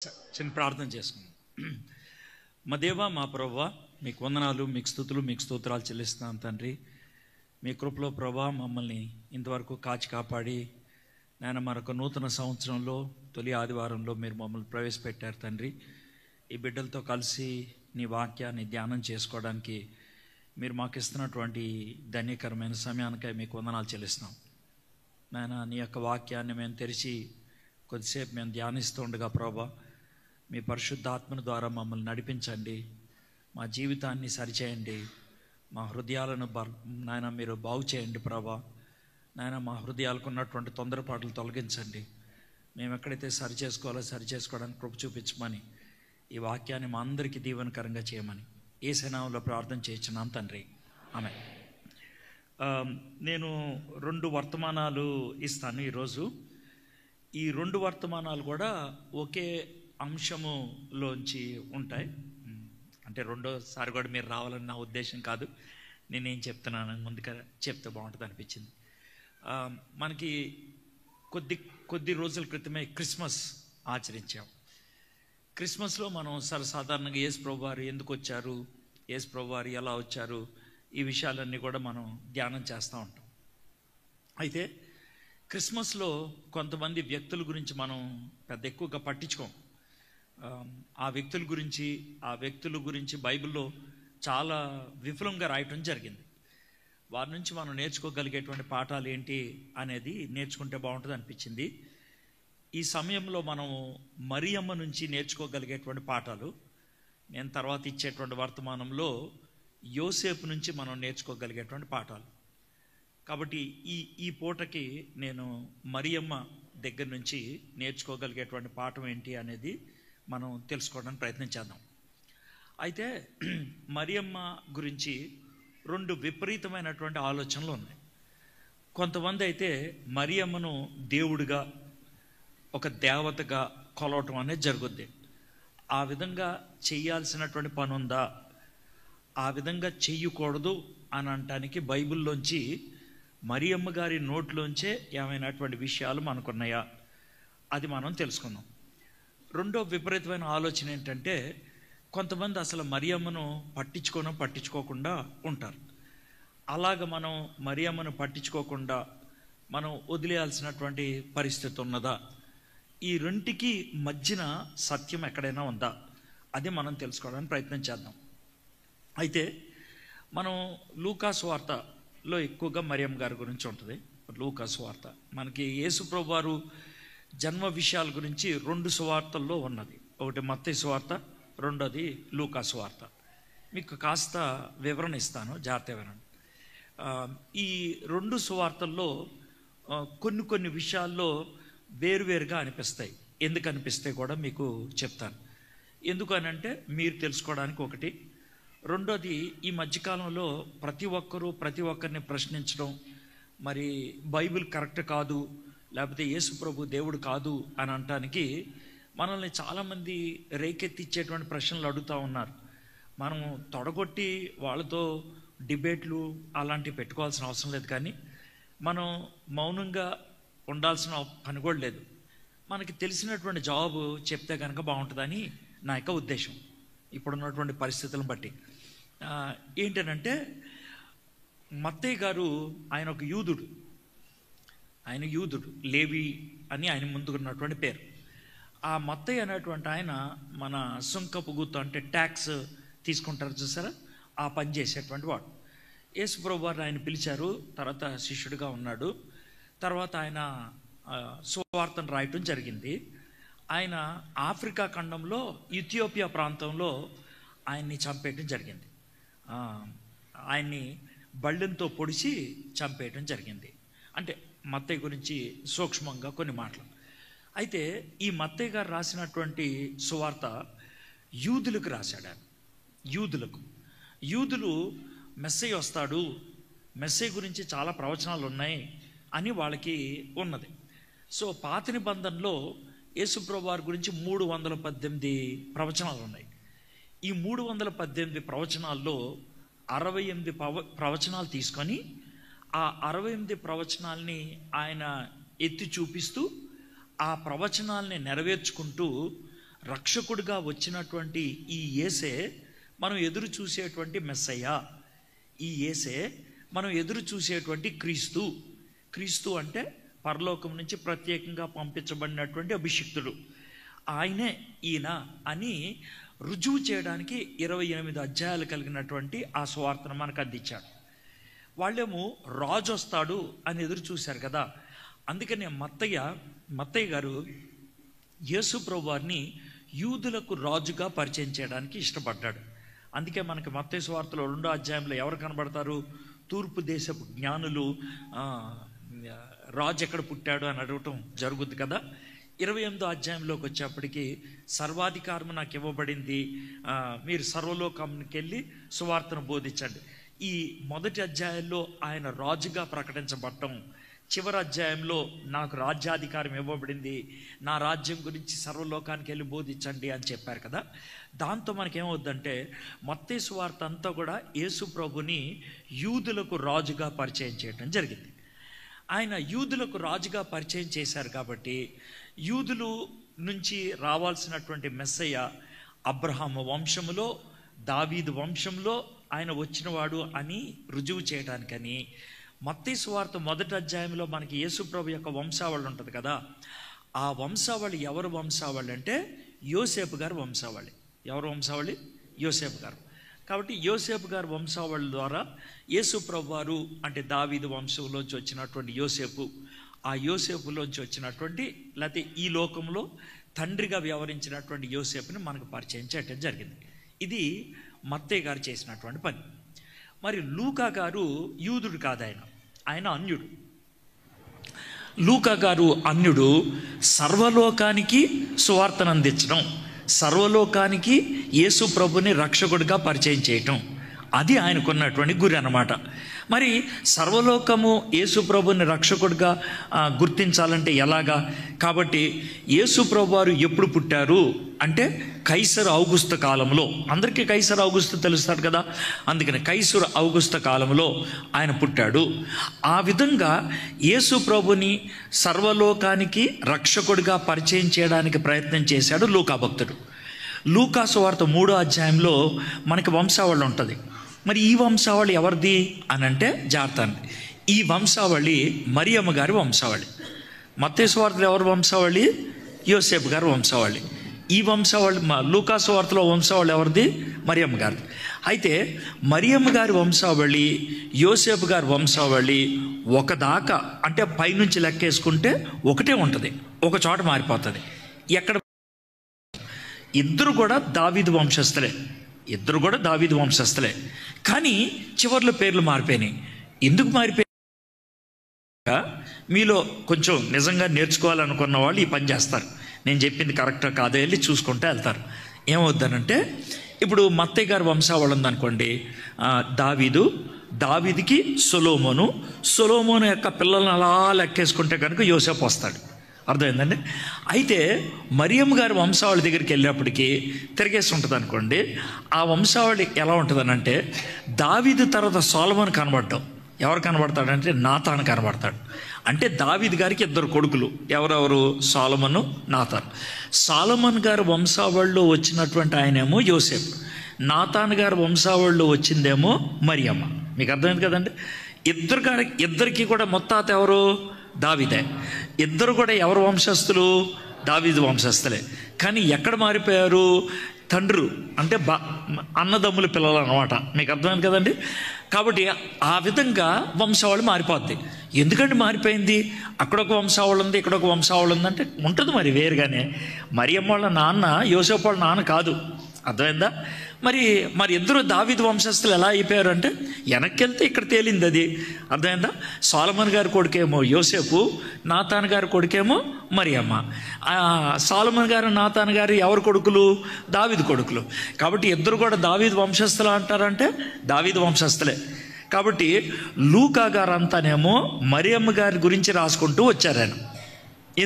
చిన్న ప్రార్థన చేసుకుందాం. మా దేవా, మా ప్రభువా, మీకు వందనాలు, మీకు స్తుతులు, మీకు స్తోత్రాలు చెల్లిస్తున్నాను తండ్రి. మీ కృపలో ప్రభా మమ్మల్ని ఇంతవరకు కాచి కాపాడి నేను మరొక నూతన సంవత్సరంలో తొలి ఆదివారంలో మీరు మమ్మల్ని ప్రవేశపెట్టారు తండ్రి. ఈ బిడ్డలతో కలిసి నీ వాక్యాన్ని ధ్యానం చేసుకోవడానికి మీరు మాకు ఇస్తున్నటువంటి ధన్యకరమైన సమయానికై మీకు వందనాలు చెల్లిస్తున్నాం. నాయన, నీ యొక్క వాక్యాన్ని మేము తెరిచి కొద్దిసేపు మేము ధ్యానిస్తూ ఉండగా ప్రభా మీ పరిశుద్ధాత్మ ద్వారా మమ్మల్ని నడిపించండి, మా జీవితాన్ని సరిచేయండి, మా హృదయాలను నాయన మీరు బాగు చేయండి ప్రభా. నాయన, మా హృదయాలకు ఉన్నటువంటి తొందరపాట్లు తొలగించండి. మేము ఎక్కడైతే సరి చేసుకోవడానికి కృప చూపించమని ఈ వాక్యాన్ని మా అందరికీ దీవెనకరంగా చేయమని యేసు నామములో ప్రార్థన చేయించున్నాం తండ్రి, ఆమేన్. నేను 2 వర్తమానాలు ఇస్తాను ఈరోజు. ఈ 2 వర్తమానాలు కూడా ఒకే అంశములోంచి ఉంటాయి. అంటే రెండోసారి కూడా మీరు రావాలని నా ఉద్దేశం కాదు. నేనేం చెప్తున్నాను ముందుగా చెప్తే బాగుంటుంది అనిపించింది. మనకి కొద్ది రోజుల క్రితమే క్రిస్మస్ ఆచరించాం. క్రిస్మస్లో మనం సర్వసాధారణంగా యేసు ప్రభువారు ఎందుకు వచ్చారు, యేసు ప్రభువారు ఎలా వచ్చారు, ఈ విషయాలన్నీ కూడా మనం ధ్యానం చేస్తూ ఉంటాం. అయితే క్రిస్మస్లో కొంతమంది వ్యక్తుల గురించి మనం పెద్ద ఎక్కువగా పట్టించుకోం. ఆ వ్యక్తుల గురించి బైబిల్లో చాలా విపులంగా రాయటం జరిగింది. వారి నుంచి మనం నేర్చుకోగలిగేటువంటి పాఠాలు ఏంటి అనేది నేర్చుకుంటే బాగుంటుంది అనిపించింది. ఈ సమయంలో మనం మరియమ్మ నుంచి నేర్చుకోగలిగేటువంటి పాఠాలు, నేను తర్వాత ఇచ్చేటువంటి వర్తమానంలో యోసేపు నుంచి మనం నేర్చుకోగలిగేటువంటి పాఠాలు. కాబట్టి ఈ పూటకి నేను మరియమ్మ దగ్గర నుంచి నేర్చుకోగలిగేటువంటి పాఠం ఏంటి అనేది మనం తెలుసుకోవడానికి ప్రయత్నం చేద్దాం. అయితే మరియమ్మ గురించి 2 విపరీతమైనటువంటి ఆలోచనలు ఉన్నాయి. కొంతమంది అయితే మరియమ్మను దేవుడిగా, ఒక దేవతగా కొలవటం అనేది జరుగుద్ది. ఆ విధంగా చెయ్యాల్సినటువంటి పని ఉందా, ఆ విధంగా చెయ్యకూడదు అని అనటానికి బైబిల్లోంచి మరియమ్మ గారి నోట్లోంచే ఏమైనటువంటి విషయాలు మనకున్నాయా, అది మనం తెలుసుకుందాం. రెండో విపరీతమైన ఆలోచన ఏంటంటే, కొంతమంది అసలు మరియమ్మను పట్టించుకోకుండా ఉంటారు. అలాగ మనం మరియమ్మను పట్టించుకోకుండా మనం వదిలేయాల్సినటువంటి పరిస్థితి ఉన్నదా, ఈ రెంటికి మధ్యన సత్యం ఎక్కడైనా ఉందా, అది మనం తెలుసుకోవడానికి ప్రయత్నం చేద్దాం. అయితే మనం లూకా సువార్తలో ఎక్కువగా మరియమ్మ గారి గురించి ఉంటుంది. లూకా సువార్త మనకి యేసు ప్రభువారు జన్మ విషయాల గురించి 2 సువార్తల్లో ఉన్నది. ఒకటి మత్తయి సువార్త, రెండోది లూకా సువార్త. మీకు కాస్త వివరణ ఇస్తాను, జాగ్రత్త వినండి. ఈ 2 సువార్తల్లో కొన్ని విషయాల్లో వేరువేరుగా అనిపిస్తాయి. ఎందుకు అనిపిస్తాయి కూడా మీకు చెప్తాను. ఎందుకు అని అంటే మీరు తెలుసుకోవడానికి ఒకటి. రెండోది, ఈ మధ్యకాలంలో ప్రతి ఒక్కరిని ప్రశ్నించడం, మరి బైబిల్ కరెక్ట్ కాదు, లేకపోతే యేసు ప్రభు దేవుడు కాదు అని అనటానికి మనల్ని చాలామంది రేకెత్తిచ్చేటువంటి ప్రశ్నలు అడుగుతూ ఉన్నారు. మనం తొడగొట్టి వాళ్ళతో డిబేట్లు అలాంటివి పెట్టుకోవాల్సిన అవసరం లేదు, కానీ మనం మౌనంగా ఉండాల్సిన పని కూడా లేదు. మనకి తెలిసినటువంటి జవాబు చెప్తే కనుక బాగుంటుందని నా యొక్క ఉద్దేశం ఇప్పుడున్నటువంటి పరిస్థితులను బట్టి. ఏంటనంటే, మత్తయ్య గారు ఆయన ఒక యూదుడు, లేవి అని ఆయన ముందుకున్నటువంటి పేరు. ఆ మత్తయ్య అనేటువంటి ఆయన మన సుంకపు గుర్తు అంటే ట్యాక్స్ తీసుకుంటారు చూసారా, ఆ పని చేసేటువంటి వాడు. యేసు ప్రభు వారు ఆయన పిలిచారు, తర్వాత శిష్యుడిగా ఉన్నాడు. తర్వాత ఆయన సువార్తను రాయటం జరిగింది. ఆయన ఆఫ్రికా ఖండంలో ఇథియోపియా ప్రాంతంలో ఆయన్ని చంపేయటం జరిగింది. ఆయన్ని బళ్ళెంతో పొడిచి చంపేయటం జరిగింది. అంటే మత్తయ్య గురించి సూక్ష్మంగా కొన్ని మాటలు. అయితే ఈ మత్తయ్య గారు రాసినటువంటి సువార్త యూదులకు రాశాడు. యూదులు మెస్సయ్య వస్తాడు, మెస్సయ్య గురించి చాలా ప్రవచనాలు ఉన్నాయి అని వాళ్ళకి ఉన్నది. సో పాత నిబంధనలో యేసు ప్రభువు వారి గురించి 318 ప్రవచనాలు ఉన్నాయి. ఈ 318 ప్రవచనాల్లో 68 ప్రవచనాలు తీసుకొని ఆ 68 ప్రవచనాల్ని ఆయన ఎత్తి చూపిస్తూ ఆ ప్రవచనాల్ని నెరవేర్చుకుంటూ రక్షకుడిగా వచ్చినటువంటి ఈ యేసే మనం ఎదురు చూసేటువంటి మెస్సయ్య. ఈ యేసే మనం ఎదురు చూసేటువంటి క్రీస్తు. క్రీస్తు అంటే పరలోకం నుంచి ప్రత్యేకంగా పంపించబడినటువంటి అభిషిక్తుడు. ఆయనే ఈయన అని రుజువు చేయడానికి 28 అధ్యాయాలు కలిగినటువంటి ఆ సువార్తను మనకు అందించాడు. వాళ్ళేమో రాజు వస్తాడు అని ఎదురు చూశారు కదా. అందుకనే మత్తయ్య గారు యేసు ప్రభువారిని యూదులకు రాజుగా పరిచయం చేయడానికి ఇష్టపడ్డాడు. అందుకే మనకి మత్తయి సువార్తలో 2వ అధ్యాయంలో ఎవరు కనబడతారు? తూర్పు దేశపు జ్ఞానులు రాజు ఎక్కడ పుట్టాడు అని అడగటం జరుగుద్ది కదా. 28వ అధ్యాయంలోకి వచ్చేప్పటికి సర్వాధికారం నాకు ఇవ్వబడింది, మీరు సర్వలోకానికి వెళ్ళి సువార్తను బోధించండి. ఈ మొదటి అధ్యాయంలో ఆయన రాజుగా ప్రకటించబడటం, చివరి అధ్యాయంలో నాకు రాజ్యాధికారం ఇవ్వబడింది, నా రాజ్యం గురించి సర్వలోకానికి వెళ్ళి బోధించండి అని చెప్పారు కదా. దాంతో మనకేమవుద్దంటే మత్తయి సువార్త అంతా కూడా యేసు ప్రభుని యూదులకు రాజుగా పరిచయం చేయడం జరిగింది. ఆయన యూదులకు రాజుగా పరిచయం చేశారు కాబట్టి యూదులు నుంచి రావాల్సినటువంటి మెస్సయ్య అబ్రహాము వంశములో, దావీదు వంశంలో ఆయన వచ్చినవాడు అని రుజువు చేయడానికని మత్తయి సువార్త మొదటి అధ్యాయంలో మనకి యేసు ప్రభు యొక్క వంశావళి ఉంటుంది కదా. ఆ వంశావళి ఎవరు వంశావళి అంటే యోసేపు గారు వంశావళి. ఎవరు వంశావళి? యోసేపు గారు. కాబట్టి యోసేపు గారు వంశావళి ద్వారా యేసు ప్రభు వారు అంటే దావీదు వంశంలోంచి వచ్చినటువంటి యోసేపు, ఆ యోసేపులోంచి వచ్చినటువంటి లేకపోతే ఈ లోకంలో తండ్రిగా వ్యవహరించినటువంటి యోసేపుని మనకు పరిచయం చేయడం జరిగింది. ఇది మత్తయ్య గారు చేసినటువంటి పని. మరి లూకా గారు యూదుడు కాదు, ఆయన అన్యుడు. లూకా గారు అన్యుడు. సర్వలోకానికి సువార్తను అందించడం, సర్వలోకానికి యేసు ప్రభుని రక్షకుడిగా పరిచయం చేయటం, అది ఆయనకున్నటువంటి గురి అన్నమాట. మరి సర్వలోకము యేసు ప్రభుని రక్షకుడిగా గుర్తించాలంటే ఎలాగా? కాబట్టి యేసు ప్రభు వారు ఎప్పుడు పుట్టారు అంటే కైసరు ఔగుస్తు కాలంలో. అందరికీ కైసరు ఔగుస్తు తెలుస్తాడు కదా. అందుకని కైసరు ఔగుస్తు కాలంలో ఆయన పుట్టాడు. ఆ విధంగా యేసు ప్రభుని సర్వలోకానికి రక్షకుడిగా పరిచయం చేయడానికి ప్రయత్నం చేశాడు లూకా భక్తుడు. లూకా సువార్త 3వ అధ్యాయంలో మనకి వంశావళి ఉంటుంది. మరి ఈ వంశావళి ఎవరిది అని అంటే జాగ్రత్త, ఈ వంశావళి మరియమ్మ గారి వంశావళి. మత్తయి సువార్తలో ఎవరి వంశావళి? యోసేపు గారి వంశావళి. ఈ వంశావళి లూకా సువార్తలో వంశావళి ఎవరిది? మరియమ్మ గారి. అయితే మరియమ్మ గారి వంశావళి, యోసేపు గారి వంశావళి ఒకదాకా అంటే పైనుంచి లెక్కేసుకుంటే ఒకటే ఉంటుంది, ఒక చోట మారిపోతుంది. ఎక్కడ? ఇద్దరు కూడా దావీదు వంశస్థులే, కానీ చివర్లో పేర్లు మారిపోయినాయి. ఎందుకు మారిపోయాయి? మీలో కొంచెం నిజంగా నేర్చుకోవాలనుకున్న వాళ్ళు ఈ పని చేస్తారు. నేను చెప్పింది కరెక్టా కాదో వెళ్ళి చూసుకుంటూ వెళ్తారు. ఏమవుద్దనంటే ఇప్పుడు మత్తయ్య గారి వంశావళి ఉందనుకోండి, దావీదుకి సొలొమోను యొక్క పిల్లలను అలా లెక్కేసుకుంటే కనుక యోసేపు వస్తాడు. అర్థమైందండి? అయితే మరియమ్మ గారి వంశావళి దగ్గరికి వెళ్ళేప్పటికీ తిరిగేసి ఉంటుంది అనుకోండి. ఆ వంశావళి ఎలా ఉంటుందనంటే దావీదు తర్వాత సొలొమోను కనబడటం. ఎవరు కనబడతాడంటే నాతాను కనబడతాడు. అంటే దావీదు గారికి 2 కొడుకులు. ఎవరెవరు? సొలొమోను, నాతాను. సొలొమోను గారి వంశావళిలో వచ్చినటువంటి ఆయనేమో యోసేపు, నాతాను గారి వంశావళిలో వచ్చిందేమో మరియమ్మ. మీకు అర్థమైంది కదండి? ఇద్దరికి కూడా మొత్తాత ఎవరు? దావీదే. ఇద్దరు కూడా ఎవరు వంశస్థులు? దావీదు వంశస్థులే. కానీ ఎక్కడ మారిపోయారు? తండ్రులు అంటే అన్నదమ్ముల పిల్లలు అన్నమాట. మీకు అర్థమైంది కదండి? కాబట్టి ఆ విధంగా వంశావళి మారిపోద్ది. ఎందుకంటే మారిపోయింది, అక్కడొక వంశావళి ఉంది, ఇక్కడొక వంశావళి ఉందంటే ఉంటుంది మరి వేరుగానే. మరియమ్మ వాళ్ళ నాన్న యోసేపు వాళ్ళ నాన్న కాదు. అర్థమైందా? మరి ఇద్దరు దావీదు వంశస్థులు ఎలా అయిపోయారు అంటే వెనక్కి వెళ్తే ఇక్కడ తేలింది అది. అర్థమైందా? సొలొమోను గారి కొడుకేమో యోసేపు, నాతాను గారి కొడుకేమో మరియమ్మ. సొలొమోను గారు, నాతాను గారు ఎవరు కొడుకులు? దావీదు కొడుకులు. కాబట్టి ఇద్దరు కూడా దావీదు వంశస్థులు అంటారంటే దావీదు వంశస్థులే. కాబట్టి లూకా గారు అంతానేమో మరియమ్మ గారి గురించి రాసుకుంటూ వచ్చారు ఆయన.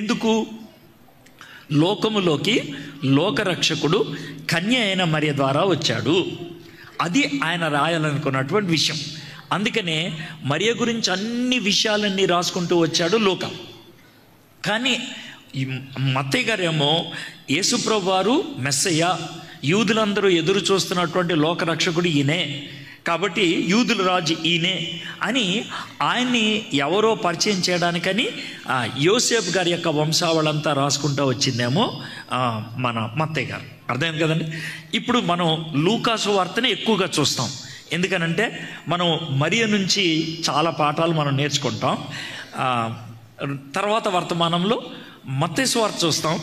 ఎందుకు? లోకములోకి లోకరక్షకుడు కన్య అయిన మరియ ద్వారా వచ్చాడు. అది ఆయన రాయాలనుకున్నటువంటి విషయం. అందుకనే మరియ గురించి అన్ని విషయాలన్నీ రాసుకుంటూ వచ్చాడు లూకా. కానీ ఈ మత్తయి గారేమో యేసుప్రభు వారు మెస్సయ్య, యూదులందరూ ఎదురు చూస్తున్నటువంటి లోకరక్షకుడు ఈయనే, కాబట్టి యూదుల రాజు ఈయనే అని ఆయన్ని ఎవరో పరిచయం చేయడానికని యోసేపు గారి యొక్క వంశావళంతా రాసుకుంటూ వచ్చిందేమో మన మత్తయి గారు. అర్థమైంది కదండి. ఇప్పుడు మనం లూకాసు వార్తని ఎక్కువగా చూస్తాం. ఎందుకనంటే మనం మరియ నుంచి చాలా పాఠాలు మనం నేర్చుకుంటాం. తర్వాత వర్తమానంలో మత్తయి సువార్త చూస్తాం.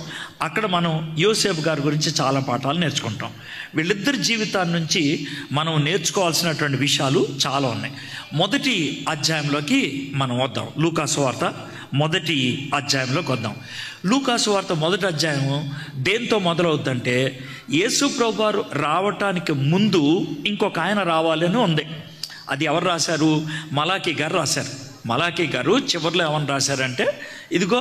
అక్కడ మనం యోసేపు గారి గురించి చాలా పాఠాలు నేర్చుకుంటాం. వీళ్ళిద్దరి జీవితాన్ని నుంచి మనం నేర్చుకోవాల్సినటువంటి విషయాలు చాలా ఉన్నాయి. మొదటి అధ్యాయంలోకి మనం వద్దాం. లూకాసు వార్త మొదటి అధ్యాయంలోకి వద్దాం. లూకాసు వార్త మొదటి అధ్యాయం దేంతో మొదలవుద్దంటే, యేసు ప్రభు వారు రావటానికి ముందు ఇంకొక ఆయన రావాలని ఉంది. అది ఎవరు రాశారు? మలాకీ గారు రాశారు. మలాకీ గారు చివరిలో ఏమని రాశారంటే, ఇదిగో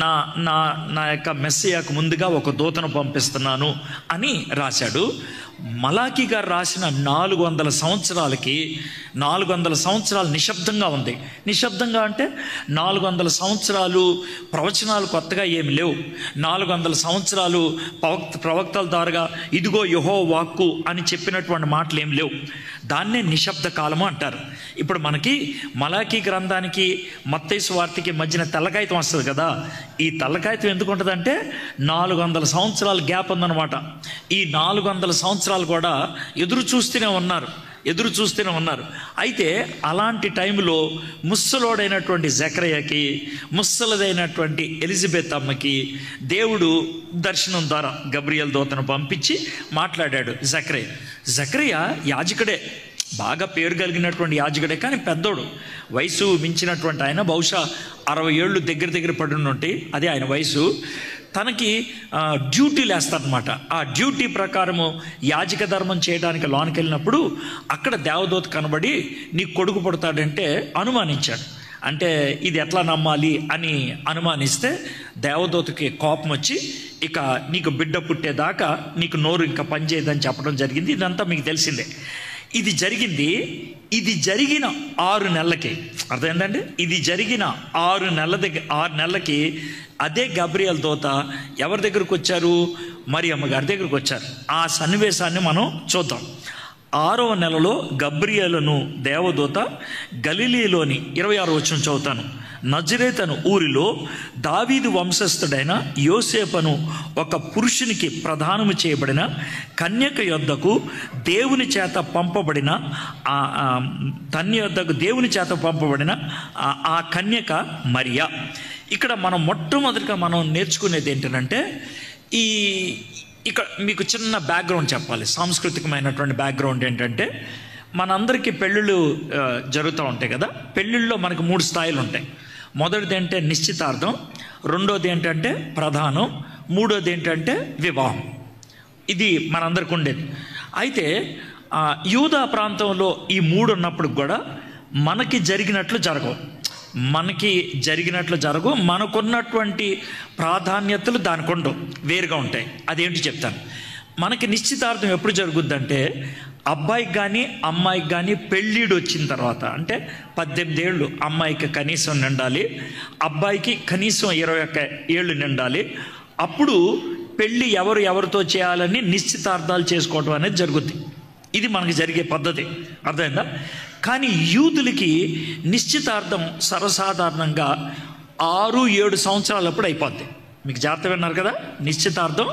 నా నా నా యొక్క మెస్సియాకు ముందుగా ఒక దూతను పంపిస్తున్నాను అని రాశాడు. మలాకీ గారు రాసిన 400 సంవత్సరాలకి 400 సంవత్సరాలు నిశ్శబ్దంగా ఉంది. నిశ్శబ్దంగా అంటే 400 సంవత్సరాలు ప్రవచనాలు కొత్తగా ఏమి లేవు. 400 సంవత్సరాలు ప్రవక్తల ద్వారాగా ఇదిగో యెహోవా వాక్కు అని చెప్పినటువంటి మాటలు ఏమి లేవు. దాన్నే నిశ్శబ్ద కాలము అంటారు. ఇప్పుడు మనకి మలాకీ గ్రంథానికి మత్తయి సువార్తకి మధ్యన తెల్లకాయితం వస్తుంది కదా. ఈ తెల్లకాయితం ఎందుకు ఉంటుందంటే 400 సంవత్సరాల గ్యాప్ ఉందన్నమాట. ఈ 400 సంవత్సరాలు కూడా ఎదురు చూస్తూనే ఉన్నారు. అయితే అలాంటి టైంలో ముసలోడైనటువంటి జకరియకి, ముసలదైనటువంటి ఎలిజబెత్ అమ్మకి దేవుడు దర్శనం ద్వారా గబ్రియల్ దూతను పంపించి మాట్లాడాడు. జకరియా యాజకుడే, బాగా పేరు కలిగినటువంటి యాజకుడే, కానీ పెద్దోడు, వయసు మించినటువంటి ఆయన. బహుశా 60 ఏళ్ళు దగ్గర పడి ఉంటాయి, అదే ఆయన వయసు. తనకి డ్యూటీలు వేస్తారనమాట. ఆ డ్యూటీ ప్రకారము యాజక ధర్మం చేయడానికి లోనికి వెళ్ళినప్పుడు అక్కడ దేవదూత కనబడి నీకు కొడుకు పుడతాడంటే అనుమానించాడు. అంటే ఇది ఎట్లా నమ్మాలి అని అనుమానిస్తే దేవదూతకి కోపం వచ్చి, ఇక నీకు బిడ్డ పుట్టేదాకా నీకు నోరు ఇంకా పనిచేయదని చెప్పడం జరిగింది. ఇదంతా మీకు తెలిసిందే. ఇది జరిగిన 6 నెలలకి, అర్థమైందండి, ఇది జరిగిన 6 నెలలకి అదే గబ్రియల్ దూత ఎవరి దగ్గరకు వచ్చారు? మరియమ్మ గారి దగ్గరకు వచ్చారు. ఆ సన్నివేశాన్ని మనం చూద్దాం. 6వ నెలలో గబ్రియేలును దేవదూత గలిలీలోని 26వ వచనం చదువుతాను. నజరేతను ఊరిలో దావీదు వంశస్థుడైన యోసేపును ఒక పురుషునికి ప్రదానము చేయబడిన కన్యక యొద్దకు దేవుని చేత పంపబడిన ఆ కన్యక మరియ. ఇక్కడ మనం మొట్టమొదటిగా మనం నేర్చుకునేది ఏంటంటే, ఇక్కడ మీకు చిన్న బ్యాక్గ్రౌండ్ చెప్పాలి. సాంస్కృతికమైనటువంటి బ్యాక్గ్రౌండ్ ఏంటంటే, మనందరికీ పెళ్ళిళ్ళు జరుగుతూ ఉంటాయి కదా. పెళ్ళిళ్ళలో మనకు 3 స్థాయిలు ఉంటాయి. మొదటిది ఏంటంటే నిశ్చితార్థం, రెండోది ఏంటంటే ప్రధానం, మూడోది ఏంటంటే వివాహం. ఇది మనందరికి ఉండేది. అయితే యూదా ప్రాంతంలో ఈ 3 ఉన్నప్పుడు కూడా మనకి జరిగినట్లు జరగవు. మనకున్నటువంటి ప్రాధాన్యతలు దానికి ఉండవు, వేరుగా ఉంటాయి. అదేంటి చెప్తాను. మనకి నిశ్చితార్థం ఎప్పుడు జరుగుద్దంటే, అబ్బాయికి కానీ అమ్మాయికి కానీ పెళ్ళిడు వచ్చిన తర్వాత, అంటే 18 ఏళ్ళు అమ్మాయికి కనీసం నిండాలి, అబ్బాయికి కనీసం 21 ఏళ్ళు నిండాలి. అప్పుడు పెళ్ళి ఎవరితో చేయాలని నిశ్చితార్థాలు చేసుకోవడం అనేది జరుగుద్ది. ఇది మనకి జరిగే పద్ధతి, అర్థమైందా? కానీ యూదులకి నిశ్చితార్థం సర్వసాధారణంగా 6-7 సంవత్సరాలప్పుడు అయిపోద్ది. మీకు జాగ్రత్త విన్నారు కదా, నిశ్చితార్థం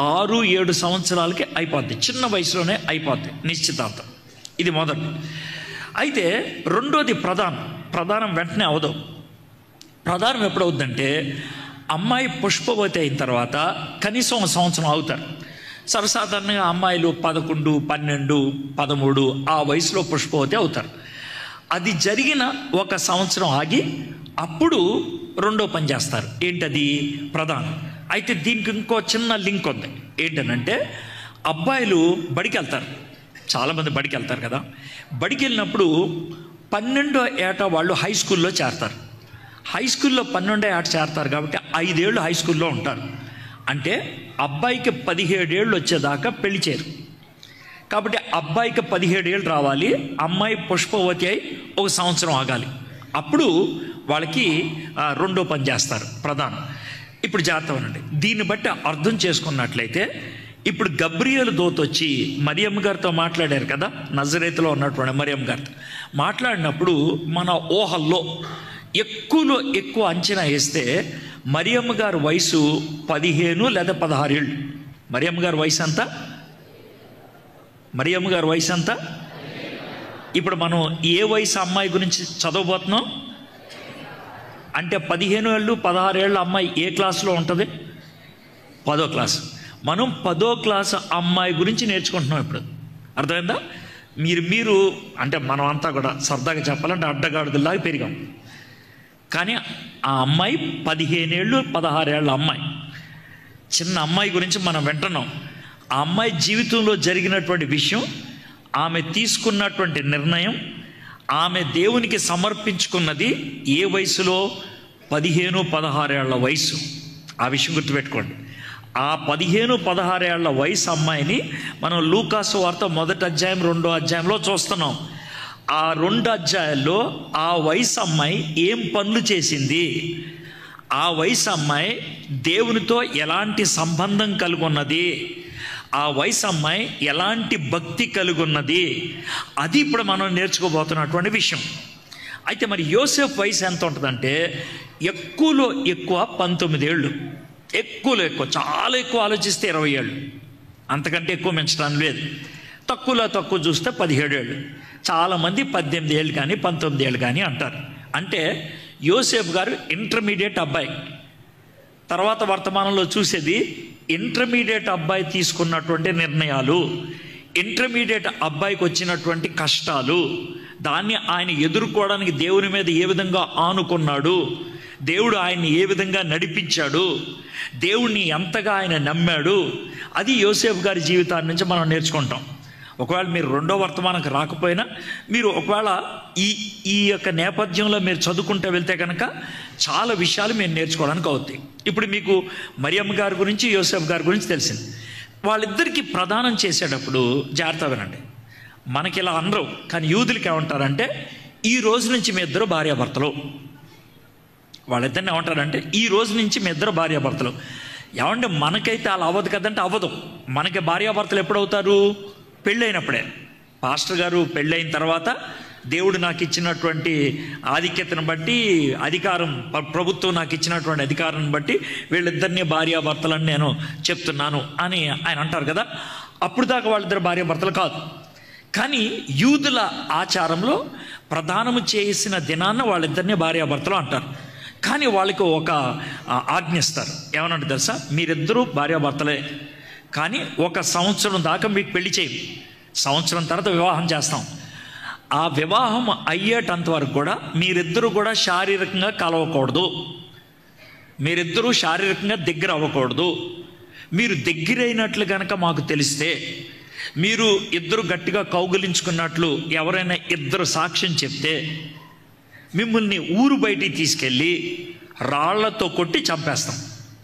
6-7 సంవత్సరాలకి అయిపోద్ది. చిన్న వయసులోనే అయిపోద్ది నిశ్చితార్థం. ఇది మొదటి. అయితే రెండోది ప్రధానం వెంటనే అవదు. ప్రధానం ఎప్పుడవుద్దంటే, అమ్మాయి పుష్పవతి అయిన తర్వాత కనీసం 1 సంవత్సరం అవుతారు. సర్వసాధారణంగా అమ్మాయిలు 11, 12, 13 ఆ వయసులో పుష్పవతి అవుతారు. అది జరిగిన 1 సంవత్సరం ఆగి అప్పుడు రెండో పని చేస్తారు. ఏంటది? ప్రధానం. అయితే దీనికి ఇంకో చిన్న లింక్ ఉంది. ఏంటనంటే, అబ్బాయిలు బడికి వెళ్తారు, చాలామంది బడికి వెళ్తారు కదా. బడికి వెళ్ళినప్పుడు 12వ ఏట వాళ్ళు హై స్కూల్లో చేరతారు. హై స్కూల్లో 12వ ఏట చేరతారు కాబట్టి 5 ఏళ్ళు హై స్కూల్లో ఉంటారు. అంటే అబ్బాయికి 17 ఏళ్ళు వచ్చేదాకా పెళ్లి చేయరు. కాబట్టి అబ్బాయికి 17 ఏళ్ళు రావాలి, అమ్మాయి పుష్పవతి అయి 1 సంవత్సరం ఆగాలి. అప్పుడు వాళ్ళకి రెండో పని చేస్తారు, ప్రధానం. ఇప్పుడు జాగ్రత్త అనండి. దీన్ని బట్టి అర్థం చేసుకున్నట్లయితే ఇప్పుడు గబ్రియేలు దూత వచ్చి మరియమ్మ గారితో మాట్లాడారు కదా, నజరేతులో ఉన్నటువంటి మరియమ్మ గారితో మాట్లాడినప్పుడు మన ఊహల్లో ఎక్కువలో ఎక్కువ అంచనా వేస్తే మరియమ్మ గారి వయసు 15 లేదా 16 ఏళ్ళు. మరియమ్మ గారి వయసు అంతా ఇప్పుడు మనం ఏ వయసు అమ్మాయి గురించి చదవబోతున్నాం అంటే 15 ఏళ్ళు 16 ఏళ్ళ అమ్మాయి ఏ క్లాసులో ఉంటుంది? 10వ క్లాసు. మనం 10వ క్లాసు అమ్మాయి గురించి నేర్చుకుంటున్నాం ఇప్పుడు. అర్థమైందా? మీరు అంటే మనం అంతా కూడా సరదాగా చెప్పాలంటే అడ్డగాడుదలాగా పెరిగాం. కానీ ఆ అమ్మాయి 15 ఏళ్ళు 16 ఏళ్ళ అమ్మాయి, చిన్న అమ్మాయి గురించి మనం వింటున్నాం. ఆ అమ్మాయి జీవితంలో జరిగినటువంటి విషయం, ఆమె తీసుకున్నటువంటి నిర్ణయం, ఆమె దేవునికి సమర్పించుకున్నది ఏ వయసులో? 15-16 ఏళ్ల వయసు. ఆ విషయం గుర్తుపెట్టుకోండి. ఆ 15-16 ఏళ్ల వయసు అమ్మాయిని మనం లూకాసు వార్త 1వ అధ్యాయం 2వ అధ్యాయంలో చూస్తున్నాం. ఆ 2 అధ్యాయాల్లో ఆ వయసు అమ్మాయి ఏం పనులు చేసింది, ఆ వయసు అమ్మాయి దేవునితో ఎలాంటి సంబంధం కలిగి ఉన్నది, ఆ వయసు అమ్మాయి ఎలాంటి భక్తి కలిగి ఉన్నది, అది ఇప్పుడు మనం నేర్చుకోబోతున్నటువంటి విషయం. అయితే మరి యోసేపు వయసు ఎంత ఉంటుందంటే ఎక్కువలో ఎక్కువ 19 ఏళ్ళు, ఎక్కువలో ఎక్కువ, చాలా ఎక్కువ ఆలోచిస్తే 20 ఏళ్ళు, అంతకంటే ఎక్కువ పెంచడానికి లేదు. తక్కువలో తక్కువ చూస్తే 17 ఏళ్ళు. చాలామంది 18 ఏళ్ళు కానీ 19 ఏళ్ళు కానీ అంటారు. అంటే యోసేపు గారు ఇంటర్మీడియట్ అబ్బాయి. తర్వాత వర్తమానంలో చూసేది ఇంటర్మీడియట్ అబ్బాయి తీసుకున్నటువంటి నిర్ణయాలు, ఇంటర్మీడియట్ అబ్బాయికి వచ్చినటువంటి కష్టాలు, దాన్ని ఆయన ఎదుర్కోవడానికి దేవుని మీద ఏ విధంగా ఆనుకున్నాడు, దేవుడు ఆయన్ని ఏ విధంగా నడిపించాడు, దేవుణ్ణి ఎంతగా ఆయన నమ్మాడు, అది యోసేపు గారి జీవితాన్ని నుంచి మనం నేర్చుకుంటాం. ఒకవేళ మీరు 2వ వర్తమానంకి రాకపోయినా మీరు ఒకవేళ ఈ యొక్క నేపథ్యంలో మీరు చదువుకుంటూ వెళ్తే కనుక చాలా విషయాలు మీరు నేర్చుకోవడానికి అవుతాయి. ఇప్పుడు మీకు మరియమ్మ గారి గురించి యోసేపు గారి గురించి తెలిసింది. వాళ్ళిద్దరికీ ప్రదానం చేసేటప్పుడు జాగ్రత్త వినండి. మనకి ఇలా అనరు, కానీ యూదులకి ఏమంటారంటే ఈ రోజు నుంచి మీ ఇద్దరు భార్యాభర్తలు. వాళ్ళిద్దరిని ఏమంటారంటే ఈ రోజు నుంచి మీ ఇద్దరు భార్యాభర్తలు. ఏమంటే మనకైతే అలా అవ్వదు కదంటే అవ్వదు. మనకి భార్యాభర్తలు ఎప్పుడవుతారు? పెళ్ళైనప్పుడే. పాస్టర్ గారు పెళ్ళైన తర్వాత దేవుడు నాకు ఇచ్చినటువంటి ఆధిక్యతను బట్టి, అధికారం, ప్రభుత్వం నాకు ఇచ్చినటువంటి అధికారాన్ని బట్టి వీళ్ళిద్దరినీ భార్యాభర్తలని నేను చెప్తున్నాను అని ఆయన అంటారు కదా. అప్పుడు దాకా వాళ్ళిద్దరు భార్యాభర్తలు కాదు. కానీ యూదుల ఆచారంలో ప్రదానము చేసిన దినాన్న వాళ్ళిద్దరినీ భార్యాభర్తలు అంటారు. కానీ వాళ్ళకి ఒక ఆజ్ఞిస్తారు. ఏమనంటే తెలుసా? మీరిద్దరూ భార్యాభర్తలే, కానీ 1 సంవత్సరం దాకా మీకు పెళ్లి చేయం, సంవత్సరం తర్వాత వివాహం చేస్తాం. ఆ వివాహం అయ్యేటంత వరకు కూడా మీరిద్దరూ కూడా శారీరకంగా కలవకూడదు, మీరిద్దరూ శారీరకంగా దగ్గర అవ్వకూడదు. మీరు దగ్గరైనట్లు కనుక మాకు తెలిస్తే, మీరు ఇద్దరు గట్టిగా కౌగిలించుకున్నట్లు ఎవరైనా ఇద్దరు సాక్ష్యం చెప్తే మిమ్మల్ని ఊరు బయటికి తీసుకెళ్ళి రాళ్లతో కొట్టి చంపేస్తాం.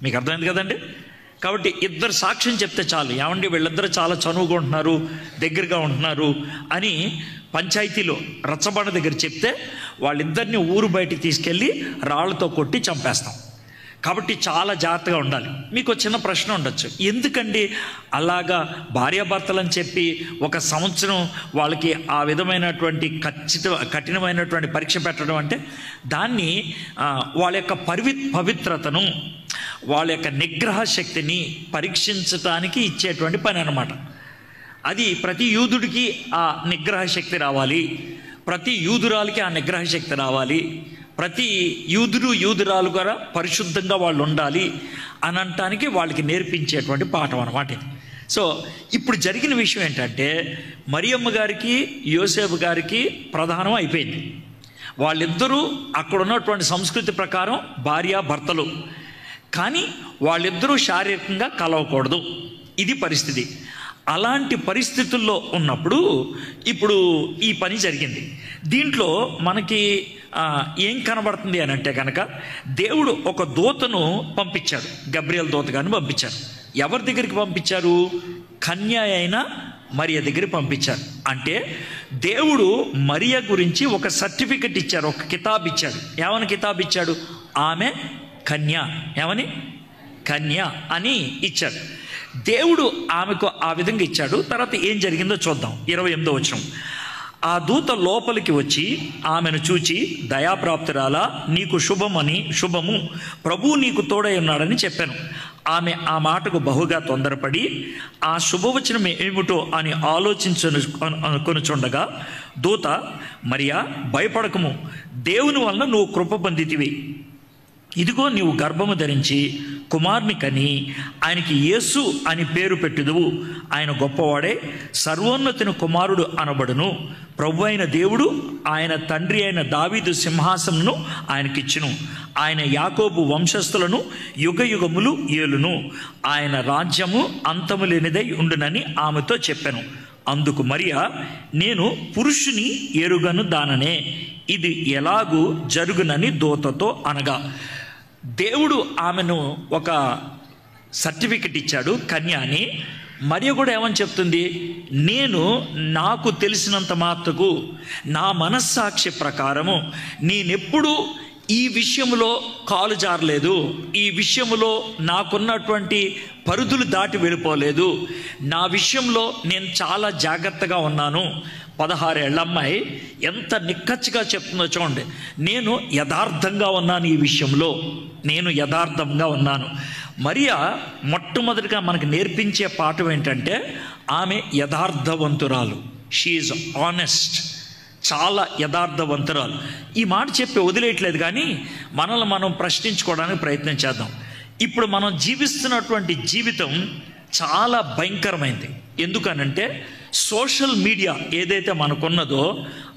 మీకు అర్థమైంది కదండి? కాబట్టి ఇద్దరు సాక్ష్యం చెప్తే చాలు, ఏమండి వీళ్ళిద్దరూ చాలా చనువుగా ఉంటున్నారు, దగ్గరగా ఉంటున్నారు అని పంచాయతీలో రచ్చబండ దగ్గర చెప్తే వాళ్ళిద్దరిని ఊరు బయటికి తీసుకెళ్ళి రాళ్లతో కొట్టి చంపేస్తాం. కాబట్టి చాలా జాగ్రత్తగా ఉండాలి. మీకు చిన్న ప్రశ్న ఉండొచ్చు, ఎందుకండి అలాగా భార్యాభర్తలని చెప్పి 1 సంవత్సరం వాళ్ళకి ఆ విధమైనటువంటి కఠినమైనటువంటి పరీక్ష పెట్టడం అంటే దాన్ని వాళ్ళ యొక్క పవిత్రతను, వాళ్ళ యొక్క నిగ్రహ శక్తిని పరీక్షించటానికి ఇచ్చేటువంటి పని అన్నమాట. అది ప్రతి యూదుడికి ఆ నిగ్రహ శక్తి రావాలి, ప్రతి యూదురాలకి ఆ నిగ్రహ శక్తి రావాలి, ప్రతి యూదురాలు కూడా పరిశుద్ధంగా వాళ్ళు ఉండాలి అని అనటానికి వాళ్ళకి నేర్పించేటువంటి పాఠం అన్నమాట ఇది. సో ఇప్పుడు జరిగిన విషయం ఏంటంటే మరియమ్మ గారికి యోసేపు గారికి ప్రధానం అయిపోయింది. వాళ్ళిద్దరూ అక్కడ ఉన్నటువంటి సంస్కృతి ప్రకారం భార్యాభర్తలు, కానీ వాళ్ళిద్దరూ శారీరకంగా కలవకూడదు. ఇది పరిస్థితి. అలాంటి పరిస్థితుల్లో ఉన్నప్పుడు ఇప్పుడు ఈ పని జరిగింది. దీంట్లో మనకి ఏం కనబడుతుంది అని అంటే కనుక దేవుడు ఒక దూతను పంపించాడు, గబ్రియల్ దూత గారిని పంపించారు. ఎవరి దగ్గరికి పంపించారు? కన్య అయిన మరియ దగ్గరికి పంపించారు. అంటే దేవుడు మరియ గురించి ఒక సర్టిఫికెట్ ఇచ్చారు, ఒక కితాబ్ ఇచ్చాడు. ఏమని కితాబ్ ఇచ్చాడు? ఆమె కన్య. ఏమని? కన్య అని ఇచ్చాడు. దేవుడు ఆమెకు ఆ విధంగా ఇచ్చాడు. తర్వాత ఏం జరిగిందో చూద్దాం. 28వ వచనం. ఆ దూత లోపలికి వచ్చి ఆమెను చూచి, దయాప్రాప్తురాలా, నీకు శుభము, ప్రభువు నీకు తోడై ఉన్నాడని చెప్పాను. ఆమె ఆ మాటకు బహుగా తొందరపడి ఆ శుభవచనం ఏమిటో అని ఆలోచించుకొనుచుండగా దూత, మరియా, భయపడకము, దేవుని వలన నువ్వు కృప పొందితివి. ఇదిగో నీవు గర్భము ధరించి కుమారుని కని ఆయనకి యేసు అని పేరు పెట్టుదువు. ఆయన గొప్పవాడే, సర్వోన్నతుని కుమారుడు అనబడును. ప్రభు అయిన దేవుడు ఆయన తండ్రి అయిన దావీదు సింహాసనమును ఆయనకిచ్చును. ఆయన యాకోబు వంశస్థులను యుగయుగములు ఏలును. ఆయన రాజ్యము అంతము లేనిదై ఉండునని ఆమెతో చెప్పాను. అందుకు మరియా, నేను పురుషుని ఎరుగను దాననే, ఇది ఎలాగూ జరుగునని దూతతో అనగా, దేవుడు ఆమెను ఒక సర్టిఫికెట్ ఇచ్చాడు, కన్య అని. మరియ కూడా ఏమని చెప్తుంది, నేను నాకు తెలిసినంత మాత్రకు నా మనస్సాక్షి ప్రకారము నేనెప్పుడు ఈ విషయంలో కాలు జారలేదు, ఈ విషయంలో నాకున్నటువంటి పరిధులు దాటి వెళ్ళిపోలేదు, నా విషయంలో నేను చాలా జాగ్రత్తగా ఉన్నాను. 16 ఏళ్ల అమ్మాయి ఎంత నిక్కచ్చిగా చెప్తుందో చూడండి. నేను యథార్థంగా ఉన్నాను, ఈ విషయంలో నేను యథార్థంగా ఉన్నాను. మరియా మొట్టమొదటిగా మనకు నేర్పించే పాఠం ఏంటంటే, ఆమె యథార్థవంతురాలు. షీ ఈజ్ ఆనెస్ట్, చాలా యథార్థవంతురాలు. ఈ మాట చెప్పి వదిలేయట్లేదు, కానీ మనల్ని మనం ప్రశ్నించుకోవడానికి ప్రయత్నం చేద్దాం. ఇప్పుడు మనం జీవిస్తున్నటువంటి జీవితం చాలా భయంకరమైంది. ఎందుకనంటే సోషల్ మీడియా ఏదైతే మనకున్నదో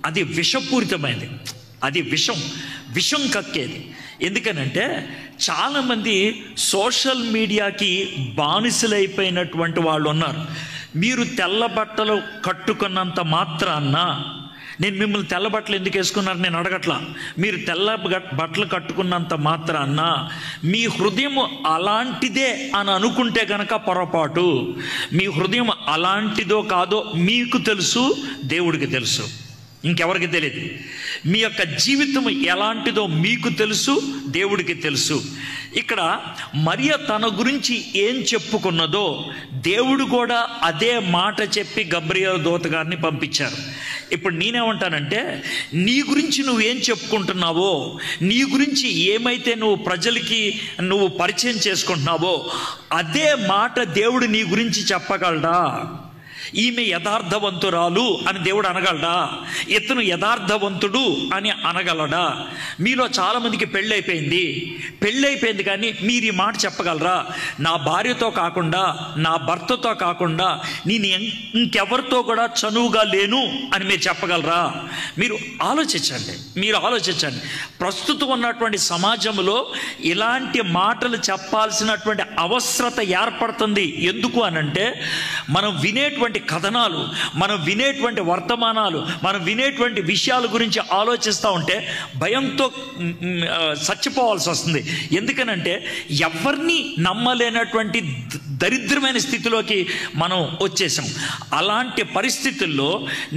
అది విషపూరితమైనది, అది విషం కక్కేది. ఎందుకనంటే చాలామంది సోషల్ మీడియాకి బానిసలైపోయినటువంటి వాళ్ళు ఉన్నారు. మీరు తెల్ల బట్టలు కట్టుకున్నంత మాత్రాన, నేను మిమ్మల్ని తెల్ల బట్టలు ఎందుకు వేసుకున్నారు నేను అడగట్లా, మీరు తెల్ల బట్టలు కట్టుకున్నంత మాత్రాన మీ హృదయం అలాంటిదే అని అనుకుంటే కనుక పొరపాటు. మీ హృదయం అలాంటిదో కాదో మీకు తెలుసు, దేవుడికి తెలుసు, ఇంకెవరికి తెలియదు. మీ యొక్క జీవితం ఎలాంటిదో మీకు తెలుసు, దేవుడికి తెలుసు. ఇక్కడ మరియ తన గురించి ఏం చెప్పుకున్నదో దేవుడు కూడా అదే మాట చెప్పి గబ్రియలు దూత గారిని పంపించారు. ఇప్పుడు నేనేమంటానంటే, నీ గురించి నువ్వేం చెప్పుకుంటున్నావో, నీ గురించి ఏమైతే నువ్వు ప్రజలకి నువ్వు పరిచయం చేసుకుంటున్నావో అదే మాట దేవుడు నీ గురించి చెప్పగలడా? ఈమె యథార్థవంతురాలు అని దేవుడు అనగలడా? ఇతను యథార్థవంతుడు అని అనగలడా? మీలో చాలామందికి పెళ్ళైపోయింది కానీ మీరు ఈ మాట చెప్పగలరా? నా భార్యతో కాకుండా, నా భర్తతో కాకుండా నేను ఇంకెవరితో కూడా చనువుగా లేను అని మీరు చెప్పగలరా? మీరు ఆలోచించండి. ప్రస్తుతం ఉన్నటువంటి సమాజంలో ఇలాంటి మాటలు చెప్పాల్సినటువంటి అవసరత ఏర్పడుతుంది. ఎందుకు అనంటే, మనం వినేటువంటి కథనాలు, మనం వినేటువంటి వర్తమానాలు, మనం వినేటువంటి విషయాల గురించి ఆలోచిస్తూ ఉంటే భయంతో చచ్చిపోవాల్సి వస్తుంది. ఎందుకనంటే ఎవరిని నమ్మలేనటువంటి దరిద్రమైన స్థితిలోకి మనం వచ్చేసాం. అలాంటి పరిస్థితుల్లో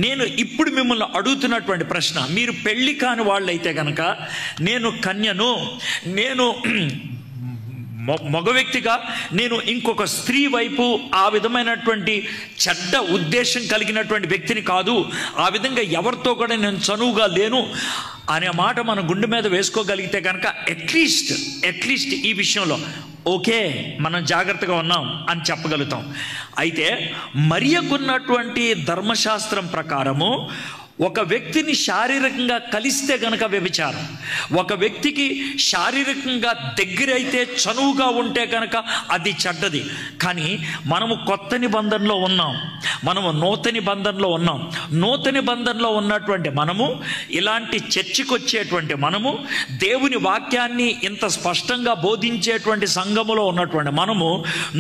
నేను ఇప్పుడు మిమ్మల్ని అడుగుతున్నటువంటి ప్రశ్న, మీరు పెళ్లి కాని వాళ్ళైతే కనుక, నేను కన్యను, నేను మగ వ్యక్తిగా నేను ఇంకొక స్త్రీ వైపు ఆ విధమైనటువంటి చెడ్డ ఉద్దేశం కలిగినటువంటి వ్యక్తిని కాదు, ఆ విధంగా ఎవరితో కూడా నేను చనువుగా లేను అనే మాట మనం గుండె మీద వేసుకోగలిగితే కనుక అట్లీస్ట్ ఈ విషయంలో ఓకే, మనం జాగ్రత్తగా ఉన్నాం అని చెప్పగలుగుతాం. అయితే మరియకున్నటువంటి ధర్మశాస్త్రం ప్రకారము ఒక వ్యక్తిని శారీరకంగా కలిస్తే గనక వ్యభిచారం, ఒక వ్యక్తికి శారీరకంగా దగ్గరైతే చనువుగా ఉంటే కనుక అది చెడ్డది. కానీ మనము కొత్త నిబంధనలో ఉన్నాం, మనము నూతన నిబంధనలో ఉన్నాం. నూతన నిబంధనలో ఉన్నటువంటి మనము, ఇలాంటి చర్చికి వచ్చేటువంటి మనము, దేవుని వాక్యాన్ని ఇంత స్పష్టంగా బోధించేటువంటి సంఘములో ఉన్నటువంటి మనము,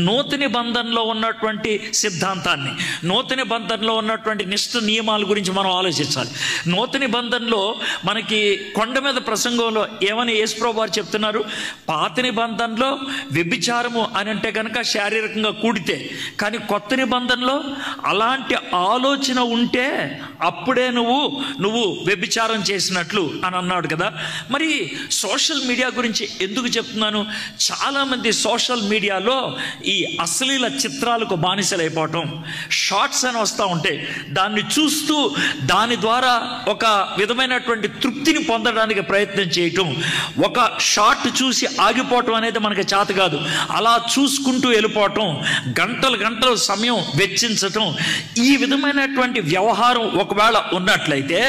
నూతన నిబంధనలో ఉన్నటువంటి సిద్ధాంతాన్ని, నూతన నిబంధనలో ఉన్నటువంటి నిష్ఠ నియమాల గురించి మనం ఆలోచించాలి. నూతన నిబంధనలో మనకి కొండ మీద ప్రసంగంలో ఏమని యేసుప్రభువు వారు చెప్తున్నారు, పాత నిబంధనలో వ్యభిచారము అని అంటే కనుక శారీరకంగా కూడితే, కానీ కొత్త నిబంధనలో అలాంటి ఆలోచన ఉంటే అప్పుడే నువ్వు వ్యభిచారం చేసినట్లు అని అన్నాడు కదా. మరి సోషల్ మీడియా గురించి ఎందుకు చెప్తున్నాను? చాలామంది సోషల్ మీడియాలో ఈ అశ్లీల చిత్రాలకు బానిసలైపోవటం, షార్ట్స్ అని వస్తూ ఉంటే దాన్ని చూస్తూ దాని ద్వారా ఒక విధమైనటువంటి తృప్తిని పొందడానికి ప్రయత్నం చేయటం, ఒక షార్ట్ చూసి ఆగిపోవటం అనేది మనకి చేత కాదు. అలా చూసుకుంటూ వెళ్ళిపోవటం, గంటలు సమయం వెచ్చించటం, ఈ విధమైనటువంటి వ్యవహారం ఒకవేళ ఉన్నట్లయితే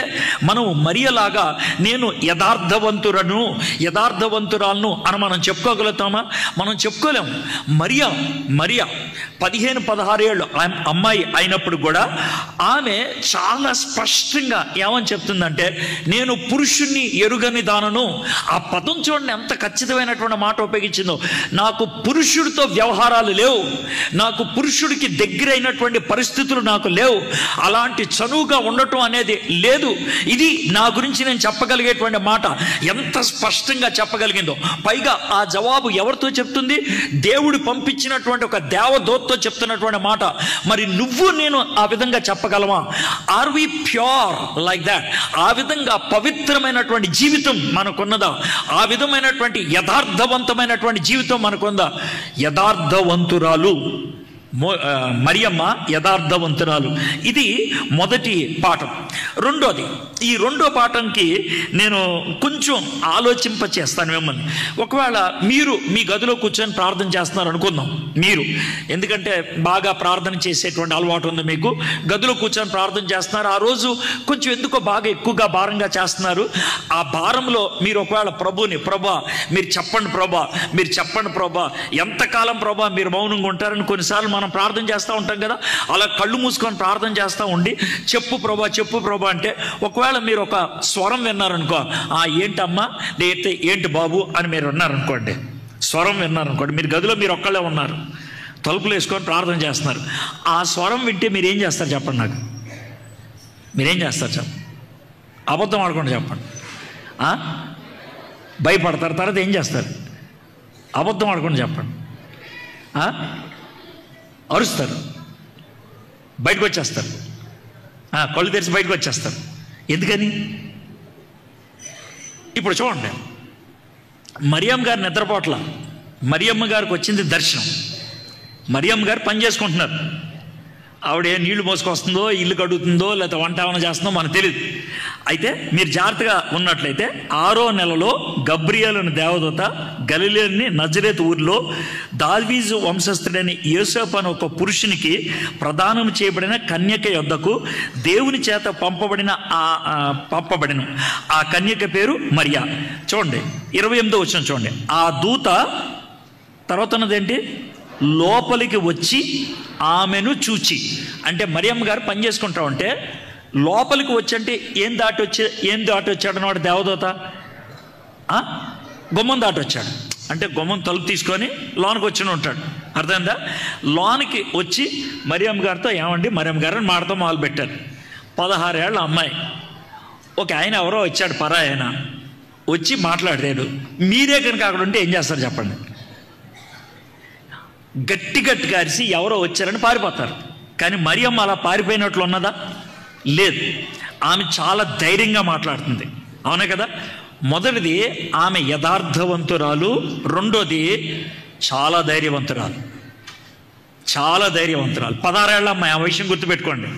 మనం మరియలాగా నేను యథార్థవంతురాలను అని మనం చెప్పుకోగలుగుతామా? మనం చెప్పుకోలేము. మరియా 15-16 ఏళ్ళు అమ్మాయి అయినప్పుడు కూడా ఆమె చాలా స్పష్టంగా ఏమని చెప్తుందంటే, నేను పురుషుణ్ణి ఎరుగని దానను. ఆ పదం చూడండి ఎంత ఖచ్చితమైనటువంటి మాట ఉపయోగించిందో. నాకు పురుషుడితో వ్యవహారాలు లేవు, నాకు పురుషుడికి దగ్గరైనటువంటి పరిస్థితులు నాకు లేవు, అలాంటి చనువుగా ఉండటం అనేది లేదు. ఇది నా గురించి నేను చెప్పగలిగేటువంటి మాట. ఎంత స్పష్టంగా చెప్పగలిగిందో. పైగా ఆ జవాబు ఎవరితో చెప్తుంది? దేవుడు పంపించినటువంటి ఒక దేవదూతతో చెప్తున్నటువంటి మాట. మరి నువ్వు నేను ఆ విధంగా చెప్పగలమా? Are we pure like that? ఆ విధంగా పవిత్రమైనటువంటి జీవితం మనకున్నదా? ఆ విధమైనటువంటి యథార్థవంతమైనటువంటి జీవితం మనకుందా? యథార్థవంతురాలు మరియమ్మ యథార్థవంతురాలు. ఇది మొదటి పాఠం. రెండోది, ఈ రెండో పాఠంకి నేను కొంచెం ఆలోచింపచేస్తాను మిమ్మల్ని. ఒకవేళ మీరు మీ గదిలో కూర్చొని ప్రార్థన చేస్తున్నారు అనుకుందాం. మీరు ఎందుకంటే బాగా ప్రార్థన చేసేటువంటి అలవాటు ఉంది మీకు. గదిలో కూర్చొని ప్రార్థన చేస్తున్నారు. ఆ రోజు కొంచెం ఎందుకో బాగా ఎక్కువగా భారంగా చేస్తున్నారు. ఆ భారంలో మీరు ఒకవేళ ప్రభా మీరు చెప్పండి ప్రభా ఎంతకాలం ప్రభా మీరు మౌనంగా ఉంటారని కొన్నిసార్లు మనం ప్రార్థన చేస్తూ ఉంటాం కదా. అలా కళ్ళు మూసుకొని ప్రార్థన చేస్తూ ఉండి చెప్పు ప్రభా అంటే ఒకవేళ మీరు ఒక స్వరం విన్నారనుకో, ఏంటమ్మా ఏంటి బాబు అని మీరు విన్నారనుకోండి, స్వరం విన్నారనుకోండి, మీరు గదిలో మీరు ఒక్కళ్ళే ఉన్నారు, తలుపులు వేసుకొని ప్రార్థన చేస్తున్నారు. ఆ స్వరం వింటే మీరేం చేస్తారు చెప్పండి నాకు? మీరేం చేస్తారు చెప్పండి? అబద్ధం ఆడకుండా చెప్పండి. భయపడతారు. తర్వాత ఏం చేస్తారు? అబద్ధం ఆడకుండా చెప్పండి. అరుస్తారు, బయటకు వచ్చేస్తారు, కళ్ళు తెరిచి బయటకు వచ్చేస్తారు. ఎందుకని? ఇప్పుడు చూడండి, మరియమ్మ గారు నిద్రపోట్ల, మరియమ్మ గారికి వచ్చింది దర్శనం. మరియమ్మ గారు పని చేసుకుంటున్నారు. ఆవిడ నీళ్లు మోసుకొస్తుందో, ఇల్లు కడుగుతుందో, లేకపోతే వంట ఏమైనా చేస్తుందో మనకు తెలియదు. అయితే మీరు జాగ్రత్తగా ఉన్నట్లయితే 6వ నెలలో గబ్రియేలు అనే దేవదూత గలిలయలోని నజరేతు ఊరిలో దావీదు వంశస్థుడైన యోసేపు అనే ఒక పురుషునికి ప్రదానం చేయబడిన కన్యక యొద్దకు దేవుని చేత పంపబడిన ఆ కన్యక పేరు మరియా. చూడండి 28వ వచనం చూడండి. ఆ దూత తర్వాత ఉన్నదేంటి? లోపలికి వచ్చి ఆమెను చూచి. అంటే మరియమ్మ గారు పని చేసుకుంటా ఉంటే లోపలికి వచ్చి, అంటే ఏం దాటి వచ్చాడు అన్నవాడు దేవదూత? గుమ్మం దాటి వచ్చాడు. అంటే గుమ్మం తలుపు తీసుకొని లోనికి వచ్చి ఉంటాడు. అర్థమైందా? లోనికి వచ్చి మరియమ్మ గారితో ఏమండి మరియమ్మ గారు అని మాటతో మొదలు పెట్టారు. 16 ఏళ్ళ అమ్మాయి. ఒక ఆయన ఎవరో వచ్చాడు, పరాయన వచ్చి మాట్లాడాడు. మీరే కనుక అక్కడ ఉంటే ఏం చేస్తారు చెప్పండి? గట్టిగా అరిసి ఎవరో వచ్చారని పారిపోతారు. కానీ మరియమ్మ అలా పారిపోయినట్లు ఉన్నదా? లేదు. ఆమె చాలా ధైర్యంగా మాట్లాడుతుంది. అవునా కదా? మొదటిది ఆమె యథార్థవంతురాలు, రెండోది చాలా ధైర్యవంతురాలు. 16 ఏళ్ళ అమ్మాయి. ఆ విషయం గుర్తుపెట్టుకోండి.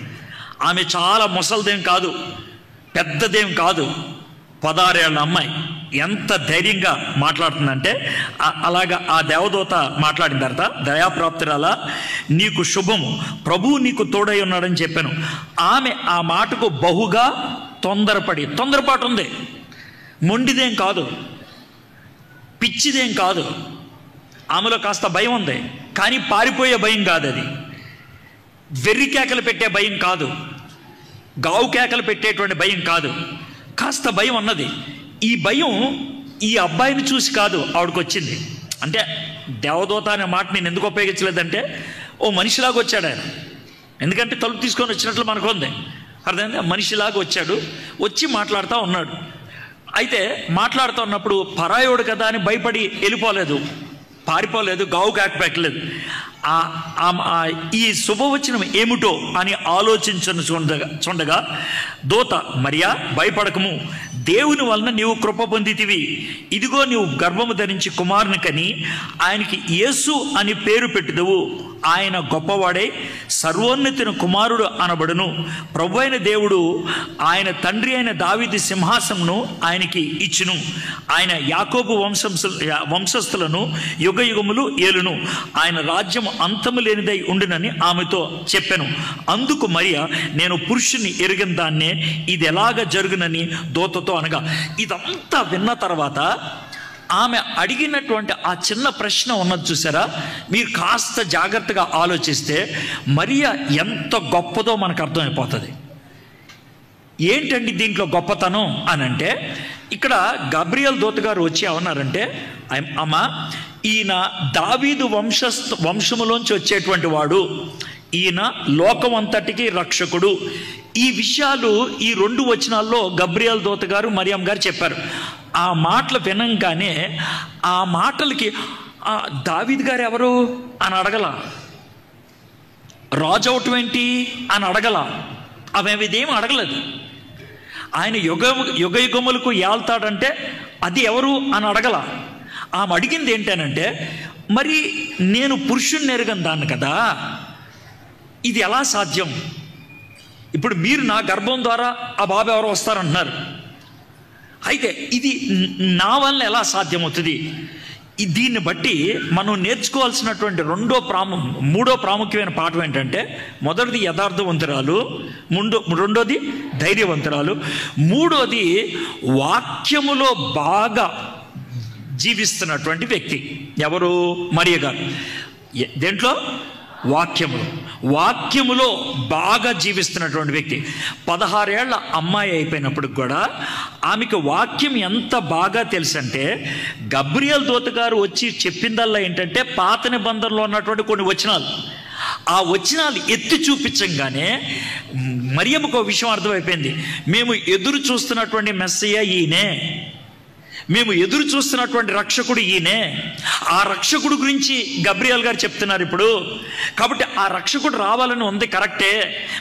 ఆమె చాలా ముసలిదేం కాదు, పెద్దదేం కాదు. 16 ఏళ్ళ అమ్మాయి ఎంత ధైర్యంగా మాట్లాడుతుందంటే, అలాగా ఆ దేవదూత మాట్లాడిన తర్వాత, దయాప్రాప్తురాలా నీకు శుభము, ప్రభువు నీకు తోడై ఉన్నాడని చెప్పాను. ఆమె ఆ మాటకు బహుగా తొందరపాటు ఉంది. మొండిదేం కాదు, పిచ్చిదేం కాదు. ఆమెలో కాస్త భయం ఉంది, కానీ పారిపోయే భయం కాదు. అది వెర్రి కేకలు పెట్టే భయం కాదు, గావు కేకలు పెట్టేటువంటి భయం కాదు. కాస్త భయం ఉన్నది. ఈ భయం ఈ అబ్బాయిని చూసి కాదు ఆవిడకి వచ్చింది. అంటే దేవదూత అనే మాట నేను ఎందుకు ఉపయోగించలేదంటే, ఓ మనిషిలాగా వచ్చాడు ఆయన. ఎందుకంటే తలుపు తీసుకొని వచ్చినట్లు మనకు ఉంది. అర్థమైంది? మనిషిలాగా వచ్చాడు, వచ్చి మాట్లాడుతూ ఉన్నాడు. అయితే మాట్లాడుతూ ఉన్నప్పుడు పరాయోడు కదా అని భయపడి వెళ్ళిపోలేదు, పారిపోలేదు, గావు కాక పెట్టలేదు. ఈ శుభవచనం ఏమిటో అని చూడగా దూత, మరియా భయపడకము, దేవుని వలన నీవు కృప పొందితివి. ఇదిగో నీవు గర్భము ధరించి కుమారుని కని ఆయనకి యేసు అని పేరు పెట్టుదువు. ఆయన గొప్పవాడై సర్వోన్నతిన కుమారుడు అనబడును. ప్రభువైన దేవుడు ఆయన తండ్రి అయిన దావీదు సింహాసనమును ఆయనకి ఇచ్చును. ఆయన యాకోబు వంశస్థులను యుగ యుగములు ఏలును. ఆయన రాజ్యం అంతము లేనిదై ఉండునని ఆమెతో చెప్పెను. అందుకు మరియా, నేను పురుషుని ఎరిగిన దాన్నే, ఇది ఎలాగ జరుగునని దూతతో అనగా. ఇదంతా విన్న తర్వాత ఆమె అడిగినటువంటి ఆ చిన్న ప్రశ్న ఉన్నది చూసారా, మీరు కాస్త జాగ్రత్తగా ఆలోచిస్తే మరియా ఎంత గొప్పదో మనకు అర్థమైపోతుంది. ఏంటండి దీంట్లో గొప్పతనం అని అంటే, ఇక్కడ గబ్రియల్ దూత గారు వచ్చి ఏమన్నారంటే, అమ్మ, ఈయన దావీదు వంశములోంచి వచ్చేటువంటి వాడు, ఈయన లోకం అంతటికి రక్షకుడు. ఈ విషయాలు ఈ 2 వచనాల్లో గబ్రియల్ దూత గారు మరియం గారు చెప్పారు. ఆ మాటలు వినంగానే ఆ మాటలకి దావీదు గారు ఎవరు అని అడగల, రాజు అవటం ఏంటి అని అడగల, అవేదేం అడగలేదు. ఆయన యుగ యుగములకు ఏళ్తాడంటే అది ఎవరు అని అడగల. ఆమె అడిగింది ఏంటనంటే, మరి నేను పురుషుణ్ణి ఎరగను దాన్ని కదా, ఇది ఎలా సాధ్యం? ఇప్పుడు మీరు నా గర్భం ద్వారా ఆ బాబు ఎవరో వస్తారంటున్నారు, అయితే ఇది నా వల్ల ఎలా సాధ్యమవుతుంది? దీన్ని బట్టి మనం నేర్చుకోవాల్సినటువంటి మూడో ప్రాముఖ్యమైన పాఠం ఏంటంటే, మొదటిది యథార్థవంతురాలు, రెండోది ధైర్యవంతురాలు, మూడోది వాక్యములో బాగా జీవిస్తున్నటువంటి వ్యక్తి. ఎవరు? మరియ గారు. దేంట్లో? వాక్యములో బాగా జీవిస్తున్నటువంటి వ్యక్తి. 16 ఏళ్ల అమ్మాయి అయిపోయినప్పుడు కూడా ఆమెకు వాక్యం ఎంత బాగా తెలుసంటే, గబ్రియల్ దూత గారు వచ్చి చెప్పిందల్లా ఏంటంటే పాత నిబంధనలో ఉన్నటువంటి కొన్ని వచనాలు. ఆ వచనాలు ఎత్తి చూపించంగానే మరియమ్మకు ఒక విషయం అర్థమైపోయింది. మేము ఎదురు చూస్తున్నటువంటి మెస్సయ్య ఈయనే, మేము ఎదురు చూస్తున్నటువంటి రక్షకుడు ఈయనే. ఆ రక్షకుడు గురించి గబ్రియల్ గారు చెప్తున్నారు ఇప్పుడు. కాబట్టి ఆ రక్షకుడు రావాలని ఉంది, కరెక్టే,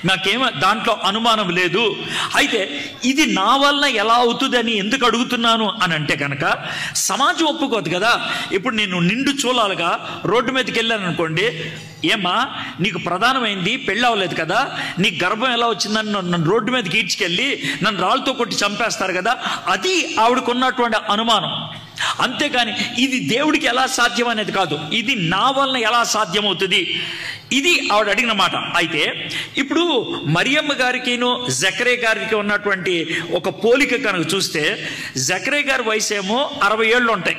నాకేమో దాంట్లో అనుమానం లేదు. అయితే ఇది నా వల్ల ఎలా అవుతుంది అని ఎందుకు అడుగుతున్నాను అని అంటే కనుక, సమాజం ఒప్పుకోదు కదా. ఇప్పుడు నేను నిండు చూలాలుగా రోడ్డు మీదకి వెళ్ళాను అనుకోండి, ఏమా నీకు ప్రధానమైంది పెళ్ళి అవ్వలేదు కదా, నీకు గర్భం ఎలా వచ్చిందని నన్ను రోడ్డు మీదకి ఈడ్చుకెళ్ళి నన్ను రాళ్ళతో కొట్టి చంపేస్తారు కదా, అది ఆవిడకున్నటువంటి అనుమానం. అంతేకాని ఇది దేవుడికి ఎలా సాధ్యం అనేది కాదు, ఇది నా వలన ఎలా సాధ్యమవుతుంది, ఇది ఆవిడ అడిగిన మాట. అయితే ఇప్పుడు మరియమ్మ గారికిను జకరియా గారికి ఉన్నటువంటి ఒక పోలిక కనుక చూస్తే, జకరియా గారి వయసు ఏమో 60 ఏళ్ళు ఉంటాయి,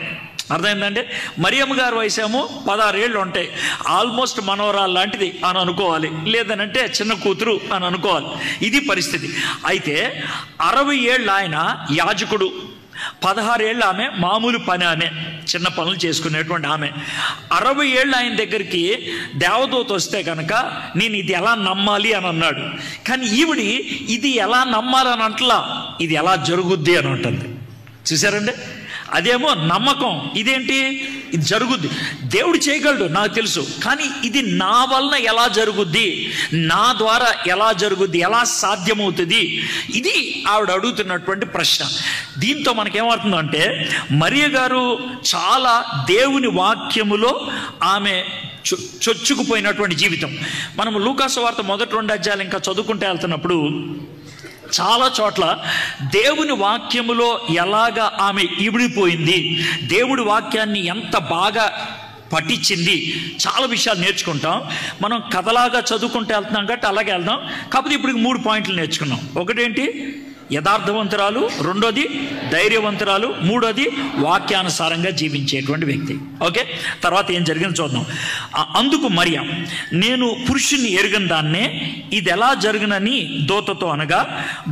అర్థమైందంటే. మరియమ్మ గారి వయసు ఏమో 16 ఏళ్ళు ఉంటాయి. ఆల్మోస్ట్ మనవరాలు లాంటిది అని అనుకోవాలి, లేదనంటే చిన్న కూతురు అని అనుకోవాలి. ఇది పరిస్థితి. అయితే 60 ఏళ్ళు ఆయన యాజకుడు, 16 ఏళ్ళు ఆమె మామూలు పని, ఆమె చిన్న పనులు చేసుకునేటువంటి ఆమె. 60 ఏళ్ళు ఆయన దగ్గరికి దేవదూత వస్తే కనుక నేను ఇది ఎలా నమ్మాలి అని అన్నాడు. కానీ ఈవిడి ఇది ఎలా నమ్మాలని అంటలా, ఇది ఎలా జరుగుద్ది అని అంటుంది. చూసారండి, అదేమో నమ్మకం, ఇదేంటి ఇది జరుగుద్ది, దేవుడు చేయగలడు నాకు తెలుసు, కానీ ఇది నా వలన ఎలా జరుగుద్ది, నా ద్వారా ఎలా జరుగుద్ది, ఎలా సాధ్యమవుతుంది, ఇది ఆవిడ అడుగుతున్నటువంటి ప్రశ్న. దీంతో మనకేమవుతుందంటే, మరియ గారు చాలా దేవుని వాక్యములో ఆమె చొచ్చుకుపోయినటువంటి జీవితం. మనం లూకాసు వార్త మొదటి 2 అధ్యాయాలు ఇంకా చదువుకుంటే వెళ్తున్నప్పుడు చాలా చోట్ల దేవుని వాక్యములో ఎలాగా ఆమె ఇమిడిపోయింది, దేవుడి వాక్యాన్ని ఎంత బాగా పఠించింది, చాలా విషయాలు నేర్చుకుంటాం. మనం కథలాగా చదువుకుంటూ వెళ్తున్నాం కాబట్టి అలాగే వెళ్దాం. కాకపోతే ఇప్పుడు 3 పాయింట్లు నేర్చుకున్నాం. ఒకటేంటి? యథార్థవంతురాలు, రెండోది ధైర్యవంతురాలు, మూడోది వాక్యానుసారంగా జీవించేటువంటి వ్యక్తి. ఓకే, తర్వాత ఏం జరిగిందో చూద్దాం. అందుకు మరియ, నేను పురుషుని ఎరుగని దాన్నే, ఇది ఎలా జరుగునని దూతతో అనగా,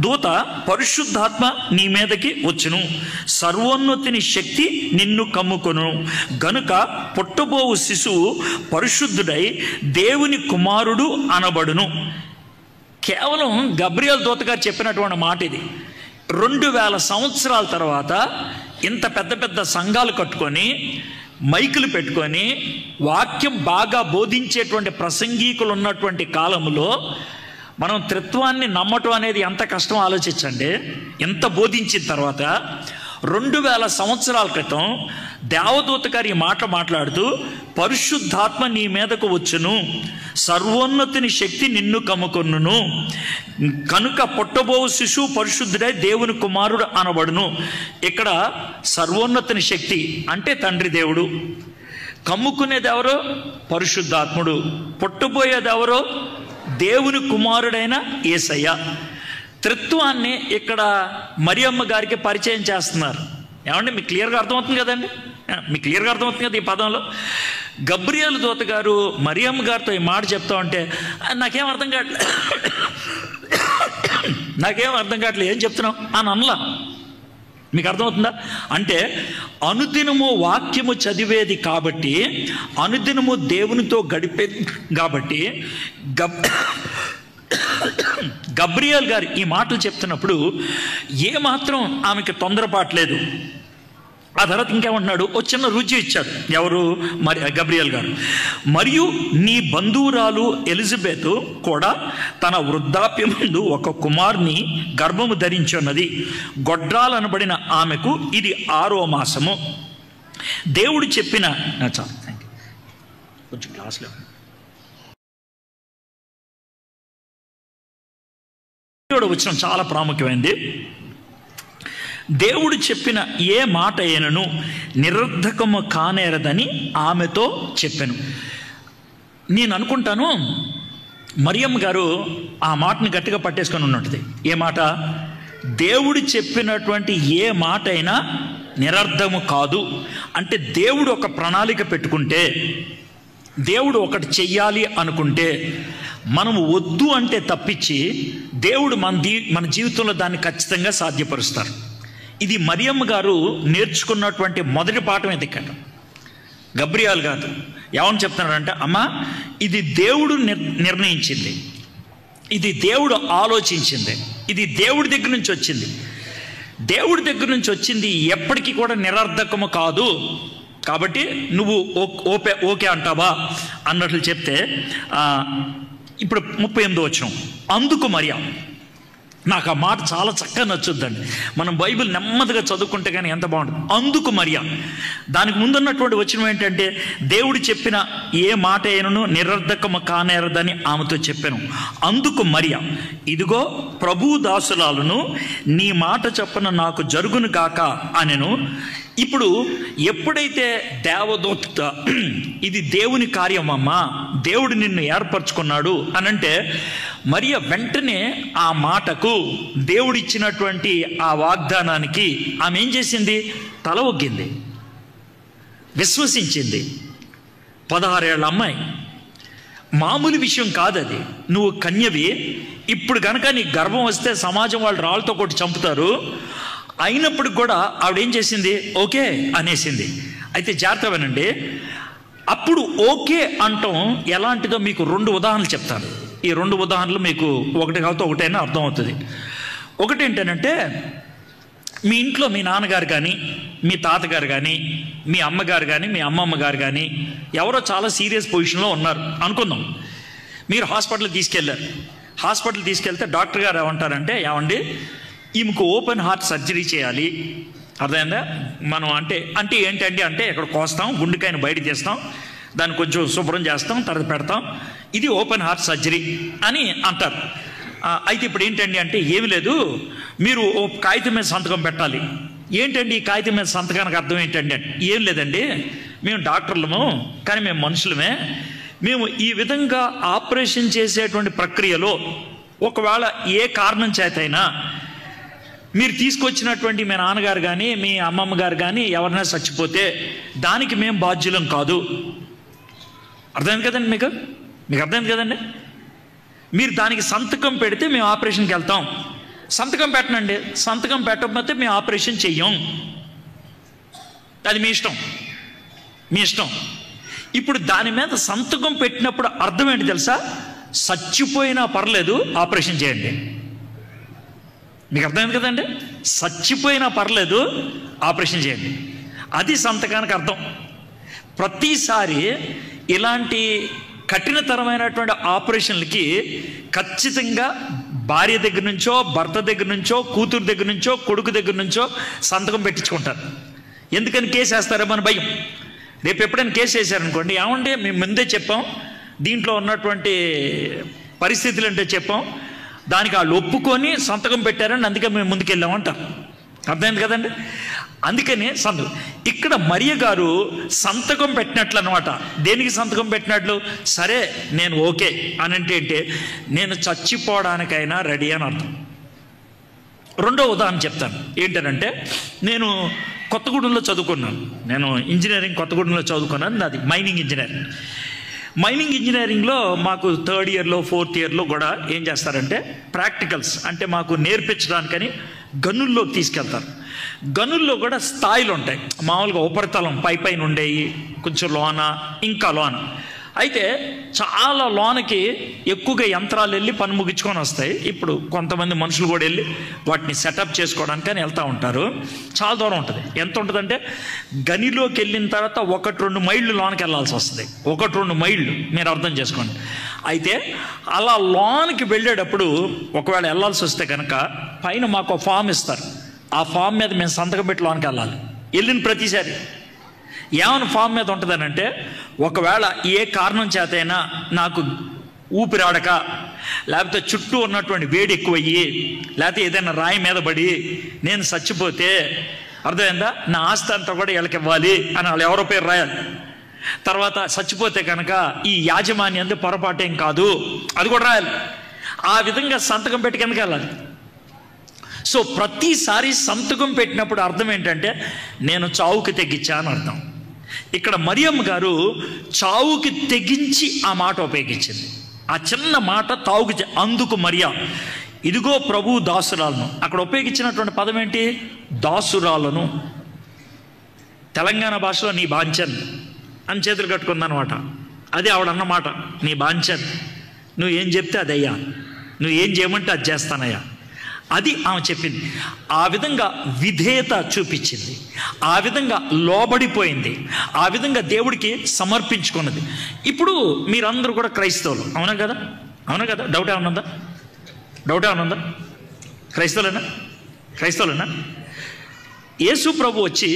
దూత, పరిశుద్ధాత్మ నీ మీదకి వచ్చును, సర్వోన్నతిని శక్తి నిన్ను కమ్ముకొను, గనుక పుట్టబోవు శిశువు పరిశుద్ధుడై దేవుని కుమారుడు అనబడును. కేవలం గబ్రియల్ దూత గారు చెప్పినటువంటి మాట ఇది. 2000 సంవత్సరాల తర్వాత ఇంత పెద్ద పెద్ద సంఘాలు కట్టుకొని మైకులు పెట్టుకొని వాక్యం బాగా బోధించేటువంటి ప్రసంగికులు ఉన్నటువంటి కాలంలో మనం త్రిత్వాన్ని నమ్మటం అనేది ఎంత కష్టం ఆలోచించండి. ఎంత బోధించిన తర్వాత 2000 సంవత్సరాల క్రితం దేవదూత గారు ఈ మాట మాట్లాడుతూ, పరిశుద్ధాత్మ నీ మీదకు వచ్చును, సర్వోన్నతుని శక్తి నిన్ను కమ్ముకొన్నును, కనుక పుట్టబో శిశువు పరిశుద్ధుడై దేవుని కుమారుడు అనబడును. ఇక్కడ సర్వోన్నతుని శక్తి అంటే తండ్రి దేవుడు, కమ్ముకునేది ఎవరో పరిశుద్ధాత్ముడు, పుట్టబోయేది ఎవరో దేవుని కుమారుడైన యేసయ్య. త్రిత్వాన్ని ఇక్కడ మరియమ్మ గారికి పరిచయం చేస్తున్నారు. ఏమంటే మీకు క్లియర్గా అర్థమవుతుంది కదండి? మీకు క్లియర్గా అర్థమవుతుంది కదా ఈ పదంలో. గబ్రియేలు దూత గారు మరియమ్మ గారితో ఈ మాట చెప్తా ఉంటే నాకేం అర్థం కావట్లేదు ఏం చెప్తున్నావు అని అనలా. మీకు అర్థమవుతుందా? అంటే అనుదినము వాక్యము చదివేది కాబట్టి, అనుదినము దేవునితో గడిపేది కాబట్టి గబ్రియేల్ గారు ఈ మాటలు చెప్తున్నప్పుడు ఏమాత్రం ఆమెకి తొందరపాట్లేదు. ఆ తర్వాత ఇంకేమంటున్నాడు, ఓ చిన్న రుచి ఇచ్చాడు. ఎవరు? గబ్రియేల్ గారు. మరియు నీ బంధువురాలు ఎలిజబెత్ కూడా తన వృద్ధాప్యమందు ఒక కుమారుని గర్భము ధరించున్నది. గొడ్రాలనబడిన ఆమెకు ఇది 6వ మాసము. దేవుడు చెప్పిన చాలు కొంచెం క్లాస్లో వచ్చిన చాలా ప్రాముఖ్యమైనది. దేవుడు చెప్పిన ఏ మాట అయినను నిరర్ధకము కానేరదని ఆమెతో చెప్పాను. నేను అనుకుంటాను మరియమ్మ గారు ఆ మాటని గట్టిగా పట్టేసుకొని ఉన్నట్టుది. ఏ మాట? దేవుడు చెప్పినటువంటి ఏ మాట అయినా నిరర్ధము కాదు. అంటే దేవుడు ఒక ప్రణాళిక పెట్టుకుంటే, దేవుడు ఒకటి చెయ్యాలి అనుకుంటే, మనము వద్దు అంటే తప్పించి దేవుడు మన జీవితంలో దాన్ని ఖచ్చితంగా సాధ్యపరుస్తారు. ఇది మరియమ్మ గారు నేర్చుకున్నటువంటి మొదటి పాఠం. ఇది ఇక్కడ గబ్రియేల్ గారు ఏమని చెప్తున్నారంటే, అమ్మ ఇది దేవుడు నిర్ణయించింది, ఇది దేవుడు ఆలోచించింది, ఇది దేవుడి దగ్గర నుంచి వచ్చింది. దేవుడి దగ్గర నుంచి వచ్చింది ఎప్పటికీ కూడా నిరర్ధకము కాదు. కాబట్టి నువ్వు ఓకే అంటావా అన్నట్లు చెప్తే, ఇప్పుడు 38వ వచనం, అందుకు మరియా. నాకు ఆ మాట చాలా చక్కగా నచ్చుద్దండి. మనం బైబిల్ నెమ్మదిగా చదువుకుంటే కానీ ఎంత బాగుంటుంది. అందుకు మరియా. దానికి ముందున్నటువంటి వచనం ఏంటంటే, దేవుడు చెప్పిన ఏ మాట అయినను నిరర్ధకము కానేరదని ఆమెతో చెప్పాను. అందుకు మరియా, ఇదిగో ప్రభు దాసురాలను, నీ మాట చొప్పున నాకు జరుగును గాక అనెను. ఇప్పుడు ఎప్పుడైతే దేవదూత ఇది దేవుని కార్యం అమ్మా, దేవుడు నిన్ను ఏర్పరచుకున్నాడు అనంటే, మరియ వెంటనే ఆ మాటకు, దేవుడిచ్చినటువంటి ఆ వాగ్దానానికి ఆమె ఏం చేసింది? తల ఒగ్గింది, విశ్వసించింది. 16 ఏళ్ల అమ్మాయి, మామూలు విషయం కాదు అది. నువ్వు కన్యవి, ఇప్పుడు కనుక నీ గర్భం వస్తే సమాజం వాళ్ళు రాళ్ళతో కొట్టి చంపుతారు. అయినప్పుడు కూడా ఆవిడేం చేసింది? ఓకే అనేసింది. అయితే జాగ్రత్త వినండి. అప్పుడు ఓకే అంటాం ఎలాంటిదో మీకు 2 ఉదాహరణలు చెప్తాను. ఈ 2 ఉదాహరణలు మీకు ఒకటి కాకపోతే ఒకటైనా అర్థమవుతుంది. ఒకటి ఏంటంటే, మీ ఇంట్లో మీ నాన్నగారు కానీ, మీ తాతగారు కానీ, మీ అమ్మగారు కానీ, మీ అమ్మమ్మ గారు కానీ ఎవరో చాలా సీరియస్ పొజిషన్లో ఉన్నారు అనుకుందాం. మీరు హాస్పిటల్కి తీసుకెళ్ళారు. హాస్పిటల్ తీసుకెళ్తే డాక్టర్ గారు ఏమంటారంటే, ఏమండి ఈమెకు ఓపెన్ హార్ట్ సర్జరీ చేయాలి. అర్థమైందా? మనం అంటే ఏంటండి అంటే, ఇక్కడ కోస్తాం, గుండెకాయను బయట తీస్తాం, దాన్ని కొంచెం శుభ్రం చేస్తాం, తర్వాత పెడతాం, ఇది ఓపెన్ హార్ట్ సర్జరీ అని అంటారు. అయితే ఇప్పుడు ఏంటండి అంటే, ఏమి లేదు, మీరు ఓ కాగితం మీద సంతకం పెట్టాలి. ఏంటండి ఈ కాగితం మీద సంతకానికి అర్థం ఏంటండి అంటే, ఏం లేదండి, మేము డాక్టర్లము కానీ మేము మనుషులమే, మేము ఈ విధంగా ఆపరేషన్ చేసేటువంటి ప్రక్రియలో ఒకవేళ ఏ కారణం చేతైనా మీరు తీసుకొచ్చినటువంటి మీ నాన్నగారు కానీ, మీ అమ్మమ్మ గారు కానీ ఎవరైనా చచ్చిపోతే దానికి మేము బాధ్యులం కాదు. అర్థమైంది కదండి? మీకు అర్థమైంది కదండి? మీరు దానికి సంతకం పెడితే మేము ఆపరేషన్కి వెళ్తాం. సంతకం పెట్టనండి, సంతకం పెట్టకపోతే మేము ఆపరేషన్ చెయ్యం. అది మీ ఇష్టం. ఇప్పుడు దాని మీద సంతకం పెట్టినప్పుడు అర్థం ఏంటి తెలుసా? చచ్చిపోయినా పర్లేదు, ఆపరేషన్ చేయండి. మీకు అర్థమైంది కదండి? చచ్చిపోయినా పర్లేదు, ఆపరేషన్ చేయండి. అది సంతకానికి అర్థం. ప్రతిసారి ఇలాంటి కఠినతరమైనటువంటి ఆపరేషన్లకి ఖచ్చితంగా భార్య దగ్గర నుంచో, భర్త దగ్గర నుంచో, కూతురు దగ్గర నుంచో, కొడుకు దగ్గర నుంచో సంతకం పెట్టించుకుంటారు. ఎందుకని కేసు వేస్తారో మన భయం. రేపు ఎప్పుడైనా కేసు వేసారనుకోండి, ఏమంటే మేము ముందే చెప్పాం, దీంట్లో ఉన్నటువంటి పరిస్థితులు అంటే చెప్పాం, దానికి వాళ్ళు ఒప్పుకొని సంతకం పెట్టారని అందుకే మేము ముందుకెళ్ళామంటాం. అర్థమైంది కదండి? అందుకని సంతకం. ఇక్కడ మరియ గారు సంతకం పెట్టినట్లు అనమాట. దేనికి సంతకం పెట్టినట్లు? సరే నేను ఓకే అని అంటే నేను చచ్చిపోవడానికైనా రెడీ అని అర్థం. రెండో ఉదాహరణ చెప్తాను. ఏంటంటే, నేను కొత్తగూడెంలో చదువుకున్నాను. నేను ఇంజనీరింగ్ కొత్తగూడెంలో చదువుకున్నాను. నాది మైనింగ్ ఇంజనీరింగ్. మైనింగ్ ఇంజనీరింగ్లో మాకు 3rd ఇయర్లో 4th ఇయర్లో కూడా ఏం చేస్తారంటే ప్రాక్టికల్స్ అంటే మాకు నేర్పించడానికని గనుల్లోకి తీసుకెళ్తారు. గనుల్లో కూడా స్థాయిలు ఉంటాయి. మామూలుగా ఉపరితలం పైన ఉండేవి, కొంచెం లోన, ఇంకా లోన. అయితే చాలా లోనకి ఎక్కువగా యంత్రాలు వెళ్ళి పని ముగించుకొని వస్తాయి. ఇప్పుడు కొంతమంది మనుషులు కూడా వెళ్ళి వాటిని సెటప్ చేసుకోవడానికి అని వెళ్తూ ఉంటారు. చాలా దూరం ఉంటుంది. ఎంత ఉంటుందంటే గనిలోకి వెళ్ళిన తర్వాత 1-2 మైళ్ళు లోనకి వెళ్ళాల్సి వస్తుంది. 1-2 మైళ్ళు మీరు అర్థం చేసుకోండి. అయితే అలా లోనికి వెళ్ళేటప్పుడు ఒకవేళ వెళ్ళాల్సి వస్తే కనుక పైన మాకు ఫామ్ ఇస్తారు. ఆ ఫామ్ మీద మేము సంతకం పెట్టి లోనికి వెళ్ళాలి. వెళ్ళిన ప్రతిసారి ఏమైనా ఫామ్ మీద ఉంటుందనంటే, ఒకవేళ ఏ కారణం చేతైనా నాకు ఊపిరాడక, లేకపోతే చుట్టూ ఉన్నటువంటి వేడి ఎక్కువయ్యి, లేకపోతే ఏదైనా రాయి మీద పడి నేను చచ్చిపోతే, అర్థమైందా, నా ఆస్తి అంతా కూడా వీళ్ళకి ఇవ్వాలి అని వాళ్ళు ఎవరో పేరు రాయాలి. తర్వాత చచ్చిపోతే కనుక ఈ యాజమాన్యం పొరపాటేం కాదు అది కూడా రాయాలి. ఆ విధంగా సంతకం పెట్టి కనుక వెళ్ళాలి. సో ప్రతిసారి సంతకం పెట్టినప్పుడు అర్థం ఏంటంటే నేను చావుకి తెగించా అని అర్థం. ఇక్కడ మరియమ్మ గారు చావుకి తెగించి ఆ మాట ఉపయోగించింది. ఆ చిన్న మాట తావుకి. అందుకు మరియా, ఇదిగో ప్రభు దాసురాలను. అక్కడ ఉపయోగించినటువంటి పదం ఏంటి? దాసురాలను. తెలంగాణ భాషలో నీ బాంచన్ అని చేతులు కట్టుకుందనమాట. అదే ఆవిడన్నమాట, నీ బాంచన్, నువ్వు ఏం చెప్తే అదయ్యా, నువ్వు ఏం చేయమంటే అది చేస్తానయ్యా, అది ఆమె చెప్పింది. ఆ విధంగా విధేయత చూపించింది, ఆ విధంగా లోబడిపోయింది, ఆ విధంగా దేవుడికి సమర్పించుకున్నది. ఇప్పుడు మీరందరూ కూడా క్రైస్తవులు, అవునా కదా? అవునా కదా? డౌట్ ఏమన్నా ఉందా? డౌట్ ఏమన్నా ఉందా? క్రైస్తవులేనా? యేసు ప్రభు వచ్చి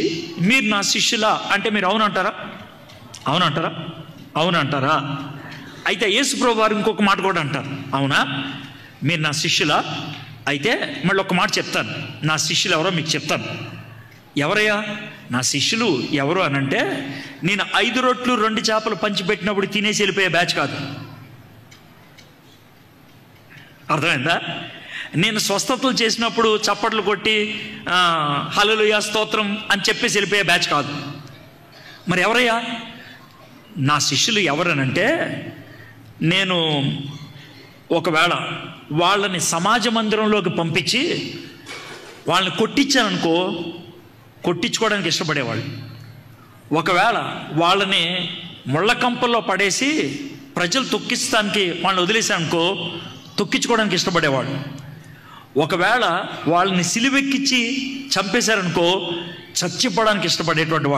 మీరు నా శిష్యులా అంటే మీరు అవునంటారా? అవునంటారా? అయితే యేసు ప్రభు వారు ఇంకొక మాట కూడా అంటారు. అవునా, మీరు నా శిష్యులా? అయితే మళ్ళీ ఒక మాట చెప్తాను. నా శిష్యులు ఎవరో మీకు చెప్తాను. ఎవరయ్యా నా శిష్యులు? ఎవరు అనంటే, నేను 5 రొట్లు 2 చేపలు పంచిపెట్టినప్పుడు తినేసి వెళ్ళిపోయే బ్యాచ్ కాదు. అర్థమైందా? నేను స్వస్థతలు చేసినప్పుడు చప్పట్లు కొట్టి హల్లెలూయా స్తోత్రం అని చెప్పేసి వెళ్ళిపోయే బ్యాచ్ కాదు. మరి ఎవరయ్యా నా శిష్యులు? ఎవరనంటే, నేను ఒకవేళ వాళ్ళని సమాజ మందిరంలోకి పంపించి వాళ్ళని కొట్టించాననుకో, కొట్టించుకోవడానికి ఇష్టపడేవాళ్ళు. ఒకవేళ వాళ్ళని ముళ్ళ కంపల్లో పడేసి ప్రజలు తొక్కిస్తానికి వాళ్ళని వదిలేసానుకో, తొక్కించుకోవడానికి ఇష్టపడేవాళ్ళు. ఒకవేళ వాళ్ళని సిలువెక్కించి చంపేశారనుకో, చచ్చిపోవడానికి ఇష్టపడేటువంటి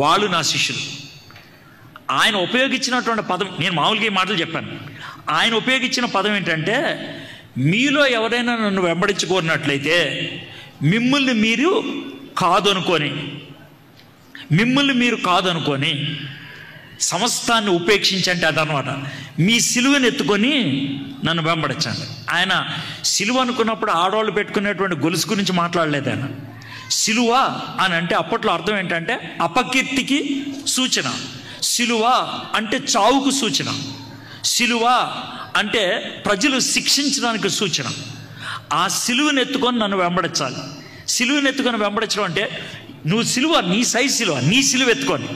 వాళ్ళు నా శిష్యులు. ఆయన ఉపయోగించినటువంటి పదం, నేను మామూలుగా ఈ మాటలు చెప్పాను, ఆయన ఉపయోగించిన పదం ఏంటంటే, మీలో ఎవరైనా నన్ను వెంబడించుకోనట్లయితే మిమ్మల్ని మీరు కాదనుకొని సమస్తాన్ని ఉపేక్షించంటే అదనమాట. మీ సిలువను ఎత్తుకొని నన్ను వెంబడించండి. ఆయన సిలువ అనుకున్నప్పుడు ఆడవాళ్ళు పెట్టుకునేటువంటి గొలుసు గురించి మాట్లాడలేదు ఆయన. సిలువ అని అంటే అప్పట్లో అర్థం ఏంటంటే అపకీర్తికి సూచన. సిలువ అంటే చావుకు సూచన. సిలువ అంటే ప్రజలు శిక్షించడానికి సూచన. ఆ సిలువను ఎత్తుకొని నన్ను వెంబడించాలి. సిలువను ఎత్తుకొని వెంబడించడం అంటే నువ్వు సిలువ, నీ సిలువ ఎత్తుకొని,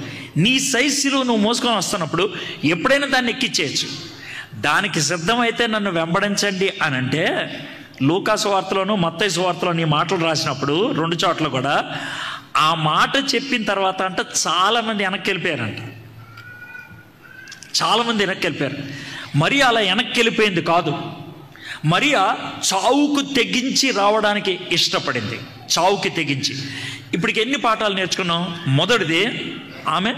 నీ సైజ్ సిలువ నువ్వు మోసుకొని వస్తున్నప్పుడు ఎప్పుడైనా దాన్ని ఎక్కించేయచ్చు. దానికి సిద్ధమైతే నన్ను వెంబడించండి అని అంటే, లూకాసు వార్తలోను మత్తయి సువార్తలోను ఈ మాటలు రాసినప్పుడు 2 చోట్ల కూడా ఆ మాట చెప్పిన తర్వాత అంటే చాలామంది వెనక్కి వెళ్ళిపోయారంట. చాలామంది వెనక్కి వెళ్ళిపోయారు. మరియా అలా వెనక్కి వెళ్ళిపోయింది కాదు. మరియా చావుకు తెగించి రావడానికి ఇష్టపడింది. చావుకి తెగించి. ఇప్పటికి ఎన్ని పాఠాలు నేర్చుకున్నాం? మొదటిది, ఆమె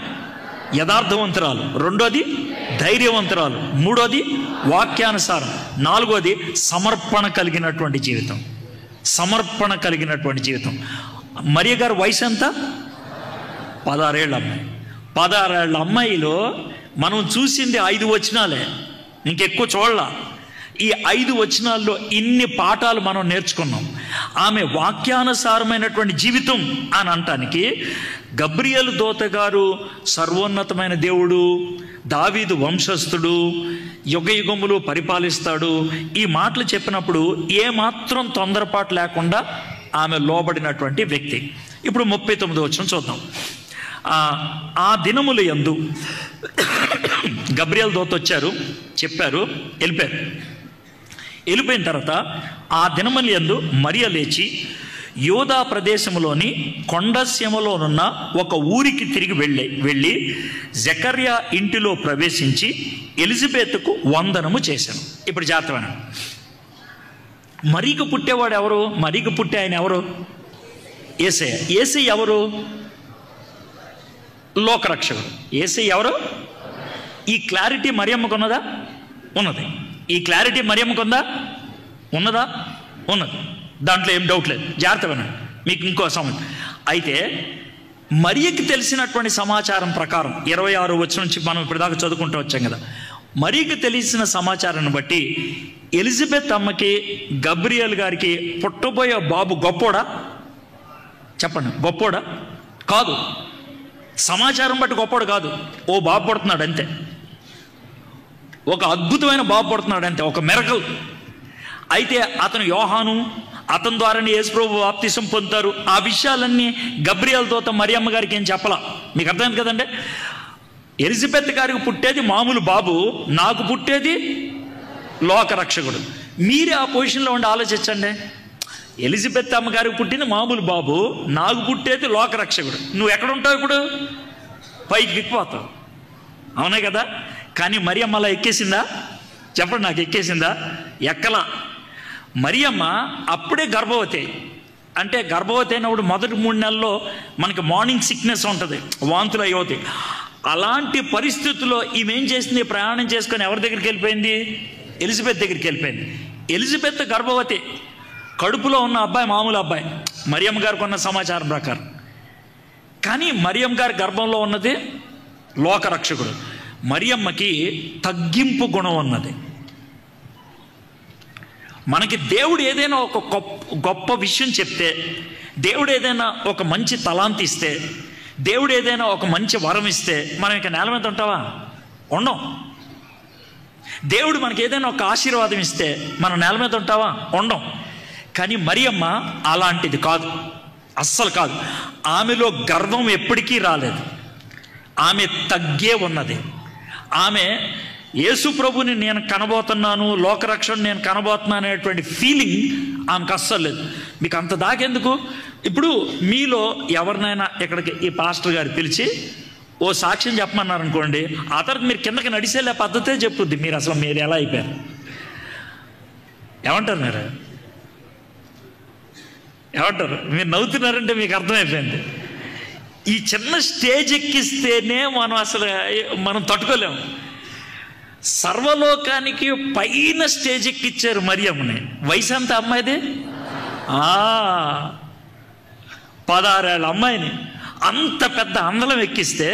యథార్థవంతురాలు, రెండోది ధైర్యవంతురాలు, మూడోది వాక్యానుసారం, నాలుగోది సమర్పణ కలిగినటువంటి జీవితం. సమర్పణ కలిగినటువంటి జీవితం. మరియ గారి వయసు ఎంత? 16 ఏళ్ళ అమ్మాయి. 16 ఏళ్ళ అమ్మాయిలో మనం చూసింది 5 వచనాలే, ఇంకెక్కువ చూడలా. ఈ 5 వచనాల్లో ఇన్ని పాఠాలు మనం నేర్చుకున్నాం. ఆమె వాక్యానుసారమైనటువంటి జీవితం అని అనటానికి గబ్రియలు దూత గారు సర్వోన్నతమైన దేవుడు, దావీదు వంశస్థుడు, యుగ యుగములు పరిపాలిస్తాడు, ఈ మాటలు చెప్పినప్పుడు ఏమాత్రం తొందరపాటు లేకుండా ఆమె లోబడినటువంటి వ్యక్తి. ఇప్పుడు 39వ వచనం చూద్దాం. ఆ దినముల యందు గబ్రియలు దూత వచ్చారు, చెప్పారు, వెళ్ళిపోయిన తర్వాత ఆ దినముల యందు మరియ లేచి యోధా ప్రదేశంలోని కొండసీమలోనున్న ఒక ఊరికి తిరిగి వెళ్ళి జకర్యా ఇంటిలో ప్రవేశించి ఎలిజబెత్కు వందనము చేశాను. ఇప్పుడు జాగ్రత్త. మరీకు పుట్టేవాడు ఎవరు? మరీకు పుట్టే ఆయన ఎవరు? యేసయ్య. యేసయ్య ఎవరు? లోకరక్షకుడు. యేసయ్య ఎవరు? ఈ క్లారిటీ మరియమ్మకు ఉన్నదా? ఉన్నది. ఈ క్లారిటీ మరియమ్మకు ఉందా? ఉన్నదా? ఉన్నది. దాంట్లో ఏం డౌట్ లేదు. జాగ్రత్త వినండి, మీకు ఇంకో సమయం. అయితే మరియకి తెలిసినటువంటి సమాచారం ప్రకారం 26 వచనం నుంచి మనం ఇప్పటిదాకా చదువుకుంటూ వచ్చాం కదా. మరియకి తెలిసిన సమాచారాన్ని బట్టి ఎలిజబెత్ అమ్మకి గబ్రియల్ గారికి పుట్టబోయే బాబు గొప్పోడా? చెప్పండి, గొప్పోడా? కాదు. సమాచారం బట్టి గొప్పోడు కాదు. ఓ బాబు పుడుతున్నాడు అంతే, ఒక అద్భుతమైన బాబు పుడుతున్నాడు అంతే, ఒక మిరకల్. అయితే అతను యోహాను, అతని ద్వారానే యేసుప్రభు బాప్తిసం పొందుతారు. ఆ విషయాలన్నీ గబ్రియల్ దూత మరియమ్మ గారికి ఏం చెప్పలా. మీకు అర్థమైంది కదండి? ఎలిజబెత్ గారికి పుట్టేది మామూలు బాబు, నాకు పుట్టేది లోకరక్షకుడు. మీరే ఆ పొజిషన్లో ఉండి ఆలోచించండి. ఎలిజబెత్ అమ్మగారికి పుట్టింది మామూలు బాబు, నాకు పుట్టేది లోకరక్షకుడు. నువ్వు ఎక్కడుంటావు ఇప్పుడు? పైకి ఎక్కిపోతావు, అవునే కదా? కానీ మరియమ్మ అలా ఎక్కేసిందా? చెప్పండి, నాకు ఎక్కేసిందా? ఎక్కలా. మరియమ్మ అప్పుడే గర్భవతి. అంటే గర్భవతి అయినప్పుడు మొదటి 3 నెలల్లో మనకి మార్నింగ్ సిక్నెస్ ఉంటుంది, వాంతులు అయ్యవుతాయి. అలాంటి పరిస్థితుల్లో ఈమె ఏం చేసింది? ప్రయాణం చేసుకొని ఎవరి దగ్గరికి వెళ్ళిపోయింది? ఎలిజబెత్ దగ్గరికి వెళ్ళిపోయింది. ఎలిజబెత్ గర్భవతి, కడుపులో ఉన్న అబ్బాయి మామూలు అబ్బాయి మరియమ్మ గారికి ఉన్న సమాచారం ప్రకారం. కానీ మరియమ్మ గారి గర్భంలో ఉన్నది లోకరక్షకుడు. మరియమ్మకి తగ్గింపు గుణం ఉన్నది. మనకి దేవుడు ఏదైనా ఒక గొప్ప విషయం చెప్తే, దేవుడు ఏదైనా ఒక మంచి తలాంతి ఇస్తే, దేవుడు ఏదైనా ఒక మంచి వరం ఇస్తే మనం ఇక నేల మీద ఉంటావా? ఉండం. దేవుడు మనకి ఏదైనా ఒక ఆశీర్వాదం ఇస్తే మనం నేల మీద ఉంటావా? ఉండం. కానీ మరియమ్మ అలాంటిది కాదు, అస్సలు కాదు. ఆమెలో గర్వం ఎప్పటికీ రాలేదు. ఆమె తగ్గే ఉన్నది. ఆమె యేసు ప్రభుని నేను కనబోతున్నాను, లోకరక్షణ నేను కనబోతున్నాను అనేటువంటి ఫీలింగ్ ఆమెకు అస్సలు లేదు. మీకు అంత దాకెందుకు? ఇప్పుడు మీలో ఎవరినైనా ఇక్కడికి ఈ పాస్టర్ గారు పిలిచి ఓ సాక్ష్యం చెప్పమన్నారు అనుకోండి, ఆ తర్వాత మీరు కిందకి నడిచేలే పద్ధతే చెప్పుద్ది. మీరు అసలు మీరు ఎలా అయిపోయారు? ఏమంటారు మీరు? ఏమంటారు? మీరు నవ్వుతున్నారంటే మీకు అర్థమైపోయింది. ఈ చిన్న స్టేజ్ ఎక్కిస్తేనే మనం తట్టుకోలేము. సర్వలోకానికి పైన స్టేజ్ ఎక్కిచ్చారు మరియమ్మని. వయసు అంత అమ్మాయిది 16 ఏళ్ళ అమ్మాయిని అంత పెద్ద అందలం ఎక్కిస్తే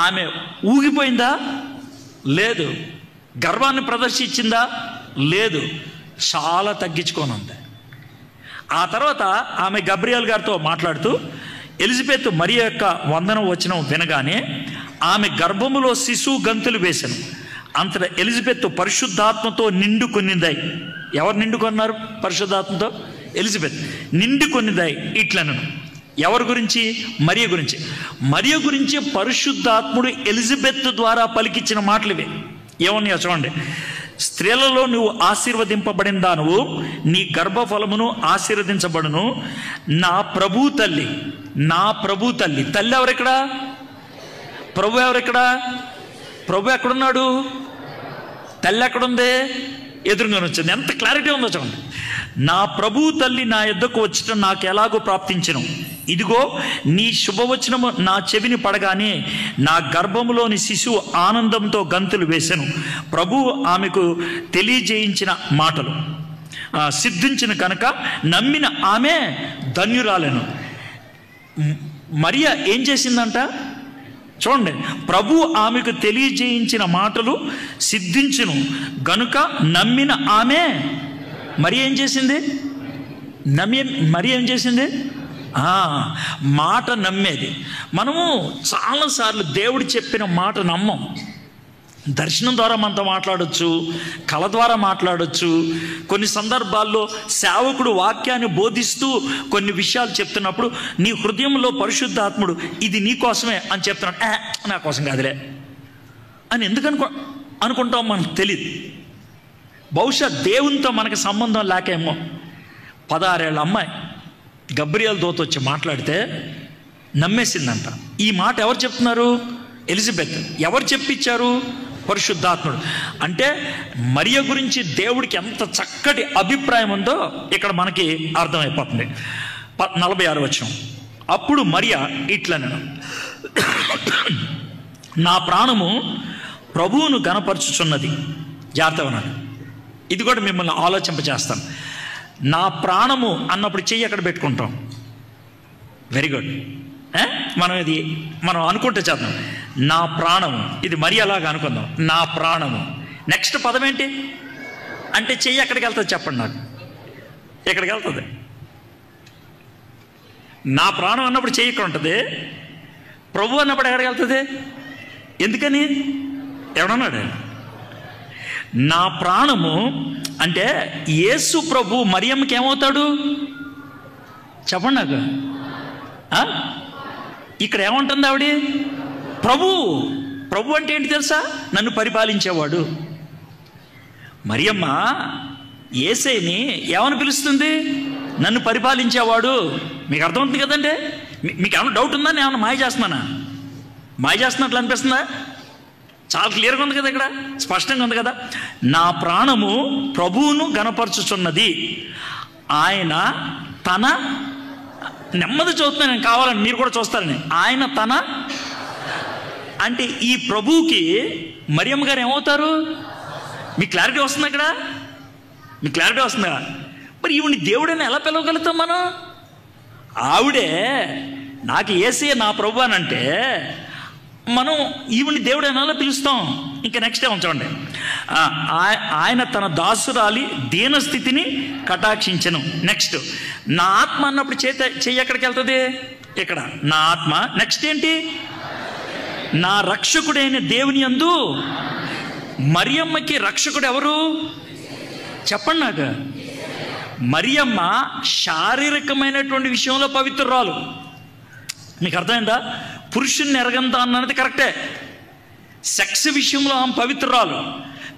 ఆమె ఊగిపోయిందా? లేదు. గర్వాన్ని ప్రదర్శించిందా? లేదు. చాలా తగ్గించుకొని ఉంది. ఆ తర్వాత ఆమె గబ్రియల్ గారితో మాట్లాడుతూ ఎలిజబెత్ మరియ యొక్క వందనం వచనం వినగానే ఆమె గర్భములో శిశువు గంతులు వేశాను. అంతటా ఎలిజబెత్ పరిశుద్ధాత్మతో నిండుకొనిందై. ఎవరు నిండుకొన్నారు పరిశుద్ధాత్మతో? ఎలిజబెత్ నిండుకొనిందై ఇట్లను. ఎవరి గురించి? మరియ గురించి. మరియ గురించి పరిశుద్ధాత్ముడు ఎలిజబెత్ ద్వారా పలికించిన మాటలు ఇవే. ఏమన్నాయో చూడండి. స్త్రీలలో నువ్వు ఆశీర్వదింపబడిన దానువు, నీ గర్భఫలమును ఆశీర్వదించబడును. నా ప్రభు తల్లి, నా ప్రభు తల్లి. తల్లి ఎవరెక్కడ? ప్రభు ఎవరెక్కడ? ప్రభు ఎక్కడున్నాడు? తల్లి ఎక్కడుంది? ఎదురుగానే వచ్చింది. ఎంత క్లారిటీ ఉందో చూడండి. నా ప్రభు తల్లి నా యొద్దకు వచ్చటం నాకు ఎలాగో ప్రాప్తించను. ఇదిగో నీ శుభవచనము నా చెవిని పడగానే నా గర్భములోని శిశువు ఆనందంతో గంతులు వేసెను. ప్రభువు ఆమెకు తెలియజేయించిన మాటలు సిద్ధించిన కనుక నమ్మిన ఆమె ధన్యురాలెను. మరియ ఏం చేసిందంట చూడండి, ప్రభువు ఆమెకు తెలియజేయించిన మాటలు సిద్ధించును గనుక నమ్మిన ఆమె మరి ఏం చేసింది? మరి ఏం చేసింది? మాట నమ్మేది. మనము చాలాసార్లు దేవుడు చెప్పిన మాట నమ్మం. దర్శనం ద్వారా మనతో మాట్లాడొచ్చు, కళ ద్వారా మాట్లాడొచ్చు. కొన్ని సందర్భాల్లో సేవకుడు వాక్యాన్ని బోధిస్తూ కొన్ని విషయాలు చెప్తున్నప్పుడు నీ హృదయంలో పరిశుద్ధాత్ముడు ఇది నీ కోసమే అని చెప్తున్నాడు. నా కోసం కాదులే అని ఎందుకు అనుకుంటాం మనకు తెలియదు. బహుశా దేవునితో మనకు సంబంధం లేకేమో. 16 ఏళ్ళ అమ్మాయి గబ్రియల్ దూత వచ్చి మాట్లాడితే నమ్మేసిందంట. ఈ మాట ఎవరు చెప్తున్నారు? ఎలిజబెత్. ఎవరు చెప్పించారు? పరిశుద్ధాత్ముడు. అంటే మరియ గురించి దేవుడికి ఎంత చక్కటి అభిప్రాయం ఉందో ఇక్కడ మనకి అర్థమైపోతుంది. 46 వచనం. అప్పుడు మరియ ఇట్లనెను, నా ప్రాణము ప్రభువును గణపరచుచున్నది. జాగ్రత్తగా ఉన్నాడు. ఇది కూడా మిమ్మల్ని ఆలోచింపచేస్తాను. నా ప్రాణము అన్నప్పుడు చెయ్యి ఎక్కడ పెట్టుకుంటాం? Very good. మనం అనుకుంటే చేద్దాం. నా ప్రాణము, ఇది మరి అలాగా అనుకుందాం. నా ప్రాణము. నెక్స్ట్ పదం ఏంటి అంటే చెయ్యి ఎక్కడికి వెళ్తుంది చెప్పండి నాకు. ఎక్కడికి వెళ్తుంది? నా ప్రాణం అన్నప్పుడు చెయ్యి ఇక్కడ ఉంటుంది. ప్రభు అన్నప్పుడు ఎక్కడికి వెళ్తుంది? ఎందుకని? ఎవడన్నాడు? నా ప్రాణము అంటే యేసు ప్రభు మరియమ్మకి ఏమవుతాడు చెప్పండి నాకు. ఇక్కడ ఏమంటుంది ఆవిడ? ప్రభు అంటే ఏంటి తెలుసా? నన్ను పరిపాలించేవాడు. మరియమ్మ యేసయ్యని ఏమని పిలుస్తుంది? నన్ను పరిపాలించేవాడు. మీకు అర్థమవుతుంది కదండి. మీకు ఏమైనా డౌట్ ఉందా? నేను ఏమన్నా మాయ చేస్తున్నానా? మాయ చేస్తున్నట్లు అనిపిస్తుందా? చాలా క్లియర్గా ఉంది కదా, ఇక్కడ స్పష్టంగా ఉంది కదా. నా ప్రాణము ప్రభువును గణపరచుచున్నది. ఆయన తన నెమ్మది చూస్తున్నాను, నేను కావాలని మీరు కూడా చూస్తారని. ఆయన తన అంటే ఈ ప్రభువుకి మరియమ్మ గారు ఏమవుతారు? మీకు క్లారిటీ వస్తుంది ఇక్కడ? మీకు క్లారిటీ వస్తుందా? మరి ఈవిని దేవుడని ఎలా పిలవగలుగుతాం మనం? ఆవిడే నాకు యేసయ్య నా ప్రభు అని అంటే మనం ఈవిని దేవుడు ఎలా పిలుస్తాం? ఇంకా నెక్స్ట్ ఏమో చూడండి. ఆయన తన దాసురాలి దీనస్థితిని కటాక్షించను. నెక్స్ట్ నా ఆత్మ అన్నప్పుడు చెయ్యి ఎక్కడికి వెళ్తుంది? ఇక్కడ నా ఆత్మ. నెక్స్ట్ ఏంటి? నా రక్షకుడైన దేవుని యందు. మరియమ్మకి రక్షకుడు ఎవరు చెప్పండి నాకు. మరియమ్మ శారీరకమైనటువంటి విషయంలో పవిత్రురాలు. మీకు అర్థమైందా? పురుషుణ్ణి ఎరగంతా అన్నది కరెక్టే. సెక్స్ విషయంలో ఆమె పవిత్రురాలు.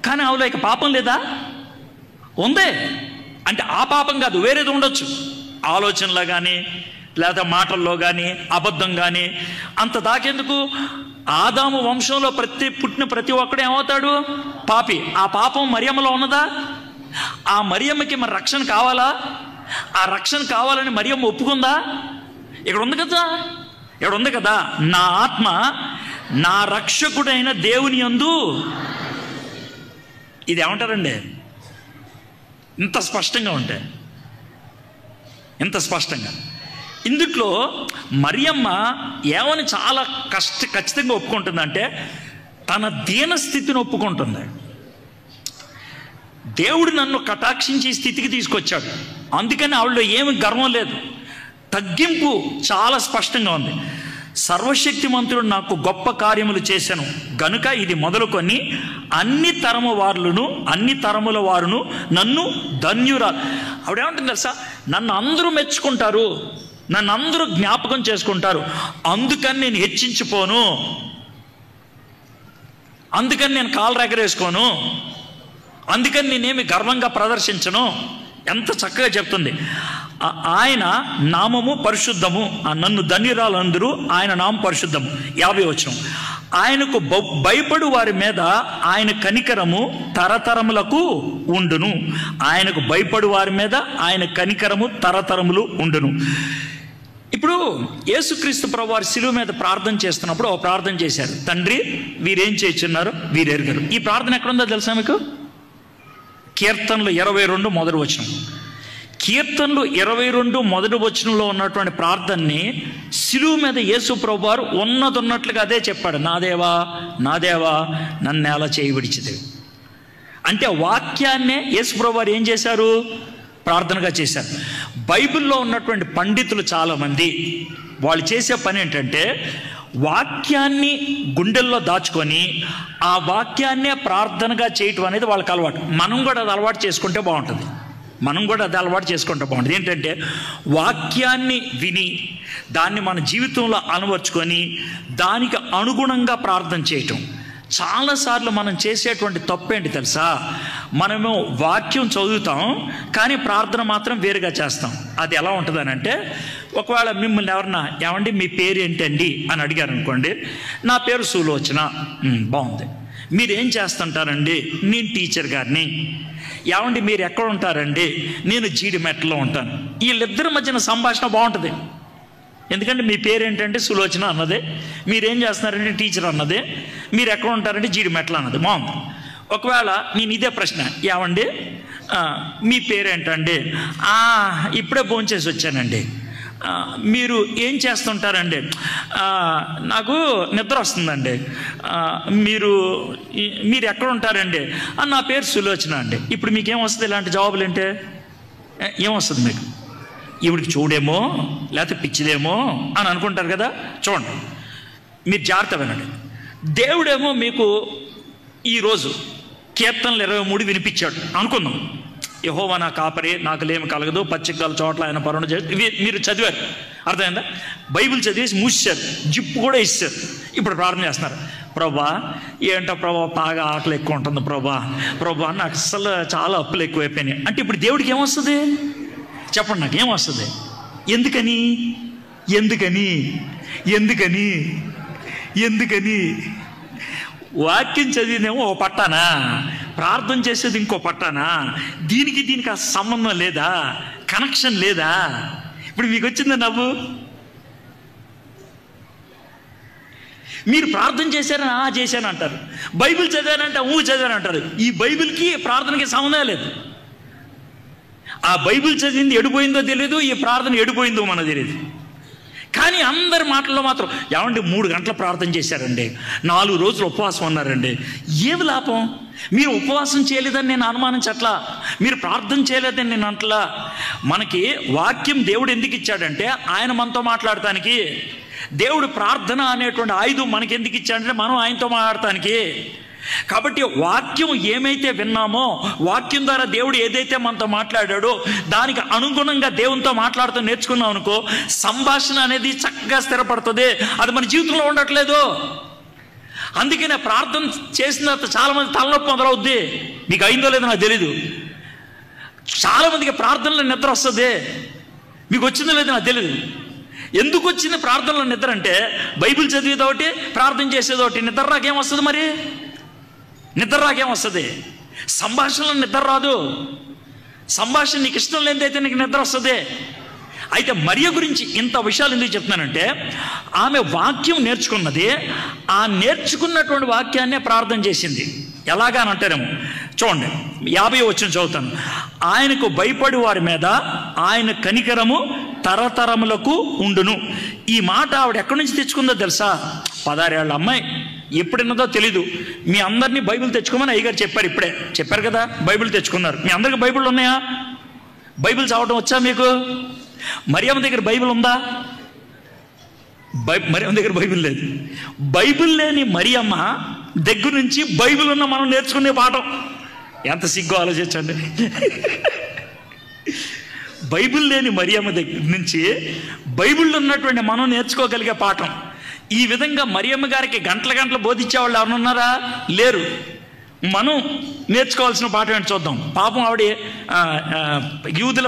కానీ ఆవిడ ఇక పాపం లేదా? ఉందే. అంటే ఆ పాపం కాదు, వేరేది ఉండొచ్చు. ఆలోచనలో కానీ లేదా మాటల్లో కానీ అబద్ధం కానీ. అంత దాకెందుకు? ఆదాము వంశంలో పుట్టిన ప్రతి ఒక్కడు ఏమవుతాడు? పాపి. ఆ పాపం మరియమ్మలో ఉన్నదా? ఆ మరియమ్మకి మరి రక్షణ కావాలా? ఆ రక్షణ కావాలని మరియమ్మ ఒప్పుకుందా? ఇక్కడ ఉంది కదా, ఇక్కడ ఉంది కదా. నా ఆత్మ నా రక్షకుడైన దేవుని యందు. ఇది ఏమంటారండి? ఇంత స్పష్టంగా ఉంటే, ఇంత స్పష్టంగా ఇందుట్లో మరియమ్మ ఏమని చాలా ఖచ్చితంగా ఒప్పుకుంటుందంటే తన దీనస్థితిని ఒప్పుకుంటుంది. దేవుడు నన్ను కటాక్షించి స్థితికి తీసుకొచ్చాడు. అందుకని ఆవిడలో ఏమి గర్వం లేదు, తగ్గింపు చాలా స్పష్టంగా ఉంది. సర్వశక్తిమంతుడు నాకు గొప్ప కార్యములు చేశాను గనుక ఇది మొదలుకొని అన్ని తరముల వారును నన్ను ధన్యురాలు. ఆవిడేమంటుంది తెలుసా? నన్ను అందరూ మెచ్చుకుంటారు, నన్ను అందరూ జ్ఞాపకం చేసుకుంటారు, అందుకని నేను హెచ్చించిపోను, అందుకని నేను కాలు ఎగరేసుకోను, అందుకని నేనేమి గర్వంగా ప్రదర్శించను. ఎంత చక్కగా చెప్తుంది. ఆయన నామము పరిశుద్ధము, నన్ను ధన్యురాలందరూ ఆయన నామం పరిశుద్ధము. 50 వచనం. ఆయనకు భయపడు వారి మీద ఆయన కనికరము తరతరములకు ఉండును. ఆయనకు భయపడు వారి మీద ఆయన కనికరము తరతరములు ఉండును. ఇప్పుడు యేసుక్రీస్తు ప్రభువారు శిలువ మీద ప్రార్థన చేస్తున్నప్పుడు ఓ ప్రార్థన చేశారు, తండ్రి వీరేం చేస్తున్నారు వీరెరుగరు. ఈ ప్రార్థన ఎక్కడుందో తెలుసా మీకు? కీర్తనలు 22 మొదటి వచనం. కీర్తనలు 22 మొదటి వచనంలో ఉన్నటువంటి ప్రార్థనని శిలువ మీద యేసు ప్రభువారు ఉన్నట్లుగా అదే చెప్పాడు, నా దేవా నా దేవా నన్నేలా చేయి విడిచితివి. అంటే వాక్యాన్నే యేసు ప్రభువారు ఏం చేశారు? ప్రార్థనగా చేశారు. బైబిల్లో ఉన్నటువంటి పండితులు చాలామంది వాళ్ళు చేసే పని ఏంటంటే వాక్యాన్ని గుండెల్లో దాచుకొని ఆ వాక్యాన్నే ప్రార్థనగా చేయటం అనేది వాళ్ళకి అలవాటు. మనం కూడా అది అలవాటు చేసుకుంటే బాగుంటుంది. ఏంటంటే వాక్యాన్ని విని దాన్ని మన జీవితంలో అలవర్చుకొని దానికి అనుగుణంగా ప్రార్థన చేయటం. చాలాసార్లు మనం చేసేటువంటి తప్పేంటి తెలుసా? మనము వాక్యం చదువుతాం కానీ ప్రార్థన మాత్రం వేరుగా చేస్తాం. అది ఎలా ఉంటుందని అంటే, ఒకవేళ మిమ్మల్ని ఎవరన్నా ఏమండి మీ పేరు ఏంటండి అని అడిగారు అనుకోండి, నా పేరు సులోచన. బాగుంది. మీరేం చేస్తుంటారండి? నేను టీచర్ గారిని. ఏమండి మీరు ఎక్కడ ఉంటారండి? నేను జీడిమెట్లో ఉంటాను. వీళ్ళిద్దరి మధ్యన సంభాషణ బాగుంటుంది. ఎందుకంటే మీ పేరు ఏంటంటే సులోచన అన్నదే, మీరేం చేస్తున్నారంటే టీచర్ అన్నదే, మీరు ఎక్కడ ఉంటారంటే జీడిమెట్ల అన్నది. బాగుంది. ఒకవేళ నేను ఇదే ప్రశ్న, ఏమండి మీ పేరేంటండి? ఇప్పుడే భోంచేసి వచ్చానండి. మీరు ఏం చేస్తుంటారండి? నాకు నిద్ర వస్తుందండి. మీరు ఎక్కడ ఉంటారండి? నా పేరు సులోచన అండి. ఇప్పుడు మీకేమొస్తుంది? ఇలాంటి జవాబులు ఏంటి ఏమొస్తుంది మీకు? ఈవిడికి చూడేమో లేకపోతే పిచ్చిదేమో అని అనుకుంటారు కదా. చూడండి, మీరు జాగ్రత్త వినండి. దేవుడేమో మీకు ఈరోజు కీర్తనలు 23 వినిపించాడు అనుకుందాం. యెహోవా నా కాపరి, నాకు లేమి కలగదు, పచ్చికల చోట్ల ఆయన పరుణ చేసి మీరు చదివారు, అర్థమైందా? బైబిల్ చదివేసి మూసేశారు, జిప్పు కూడా ఇస్తారు. ఇప్పుడు ప్రార్థన చేస్తున్నారు, ప్రభా ఏంటో ప్రభా బాగా ఆకలి ఎక్కువ ఉంటుంది ప్రభా నాకు అసలు చాలా అప్పులు ఎక్కువైపోయినాయి అంటే ఇప్పుడు దేవుడికి ఏమొస్తుంది చెప్పండి? నాకు ఏమొస్తుంది? ఎందుకని వాక్యం చదివినేమో ఓ పట్టానా, ప్రార్థన చేసేది ఇంకో పట్టానా? దీనికి ఆ సంబంధం లేదా? కనెక్షన్ లేదా? ఇప్పుడు మీకు వచ్చిందా నవ్వు? మీరు ప్రార్థన చేశారని చేశాను అంటారు, బైబిల్ చదివానంటే చదివానంటారు. ఈ బైబిల్కి ప్రార్థనకి సంబంధం లేదు. ఆ బైబిల్ చదివింది ఎడిపోయిందో తెలియదు, ఈ ప్రార్థన ఎడిపోయిందో మనకు తెలియదు. కానీ అందరి మాటల్లో మాత్రం ఏమంటే 3 గంటల ప్రార్థన చేశారండి, 4 రోజులు ఉపవాసం ఉన్నారండి. ఏమి లాభం? మీరు ఉపవాసం చేయలేదని నేను అనుమానించట్లా, మీరు ప్రార్థన చేయలేదని నేను అంటలా. మనకి వాక్యం దేవుడు ఎందుకు ఇచ్చాడంటే ఆయన మనతో మాట్లాడటానికి. దేవుడు ప్రార్థన అనేటువంటి ఆయుధం మనకి ఎందుకు ఇచ్చాడంటే మనం ఆయనతో మాట్లాడటానికి. కాబట్టి వాక్యం ఏమైతే విన్నామో, వాక్యం ద్వారా దేవుడు ఏదైతే మనతో మాట్లాడాడో దానికి అనుగుణంగా దేవునితో మాట్లాడుతూ నేర్చుకున్నాం అనుకో, సంభాషణ అనేది చక్కగా స్థిరపడుతుంది. అది మన జీవితంలో ఉండట్లేదు. అందుకనే ప్రార్థన చేసిన తర్వాత చాలామంది తలనొప్పి మొదలవుద్ది. మీకు అయిందో లేదో నాకు తెలీదు. చాలామందికి ప్రార్థనలో నిద్ర వస్తుంది. మీకు వచ్చిందో లేదో నాకు తెలీదు. ఎందుకు వచ్చింది ప్రార్థనలో నిద్ర అంటే, బైబిల్ చదివేదోటి ప్రార్థన చేసేదోటి. నిద్ర రాకేమొస్తుంది? మరి నిద్ర రాకేమొస్తుంది? సంభాషణలో నిద్ర రాదు. సంభాషణ నీకు ఇష్టం లేదైతే నీకు నిద్ర వస్తుంది. అయితే మరియ గురించి ఇంత విషయాలు ఎందుకు చెప్తున్నానంటే, ఆమె వాక్యం నేర్చుకున్నది, ఆ నేర్చుకున్నటువంటి వాక్యాన్నే ప్రార్థన చేసింది. ఎలాగా అని అంటారేమో చూడండి, 50 వచనం చదువుతాను. ఆయనకు భయపడి వారి మీద ఆయన కనికరము తరతరములకు ఉండును. ఈ మాట ఆవిడ ఎక్కడి నుంచి తెచ్చుకుందో తెలుసా? 16 ఏళ్ళ అమ్మాయి. ఎప్పుడున్నదో తెలీదు. మీ అందరినీ బైబిల్ తెచ్చుకోమని అయ్యగారు చెప్పారు. ఇప్పుడే చెప్పారు కదా, బైబిల్ తెచ్చుకున్నారు. మీ అందరికి బైబిల్ ఉన్నాయా? బైబిల్ చదవటం వచ్చా మీకు? మరియమ్మ దగ్గర బైబిల్ ఉందా? మరియమ్మ దగ్గర బైబిల్ లేదు. బైబిల్ లేని మరియమ్మ దగ్గర నుంచి బైబిల్ ఉన్న మనం నేర్చుకునే పాఠం ఎంత సిగ్గు ఆలోచించండి. బైబిల్ లేని మరియమ్మ దగ్గర నుంచి బైబిల్లో ఉన్నటువంటి మనం నేర్చుకోగలిగే పాఠం. ఈ విధంగా మరియమ్మ గారికి గంటలు బోధించేవాళ్ళు ఎవరున్నారా? లేరు. మనం నేర్చుకోవాల్సిన పాఠం ఏంటి చూద్దాం. పాపం ఆవిడ యూదుల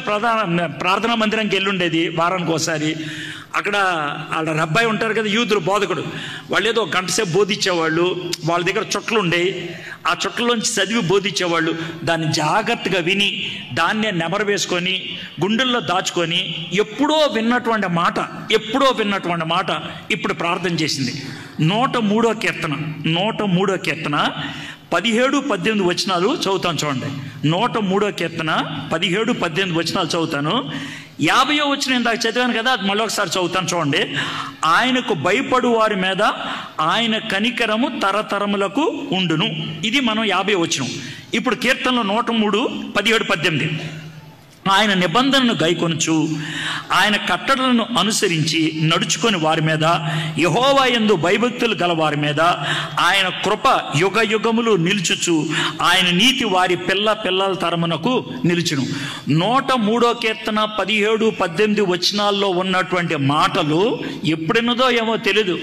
ప్రార్థనా మందిరంకి వెళ్ళుండేది వారానికి ఒకసారి. అక్కడ వాళ్ళ అబ్బాయి ఉంటారు కదా, యూదులు బోధకుడు, వాళ్ళు ఏదో ఒక గంట సేపు బోధించేవాళ్ళు. వాళ్ళ దగ్గర చుట్టలు ఉండేవి, ఆ చుట్టలోంచి చదివి బోధించేవాళ్ళు. దాన్ని జాగ్రత్తగా విని దాన్నే నెమరు వేసుకొని గుండెల్లో దాచుకొని ఎప్పుడో విన్నటువంటి మాట ఇప్పుడు ప్రార్థన చేసింది. 103వ కీర్తన 17-18 వచనాలు చదువుతాను చూడండి. 103వ కీర్తన 17-18 వచనాలు చదువుతాను. 50వ వచనం ఇందాక చదివాను కదా, అది మళ్ళీ ఒకసారి చదువుతాను చూడండి. ఆయనకు భయపడు వారి మీద ఆయన కనికరము తరతరములకు ఉండును. ఇది మనం 50వ వచనం. ఇప్పుడు కీర్తనలో 103:17-18. ఆయన నిబంధనను గైకొనుచు ఆయన కట్టడలను అనుసరించి నడుచుకొని వారి మీద, యెహోవా యందు భయభక్తులు గల వారి మీద ఆయన కృప యుగ యుగములు నిలుచుచు ఆయన నీతి వారి పిల్లల తరమునకు నిలుచును. 103వ కీర్తన 17-18 వచనాల్లో ఉన్నటువంటి మాటలు ఎప్పుడున్నదో ఏమో తెలీదు,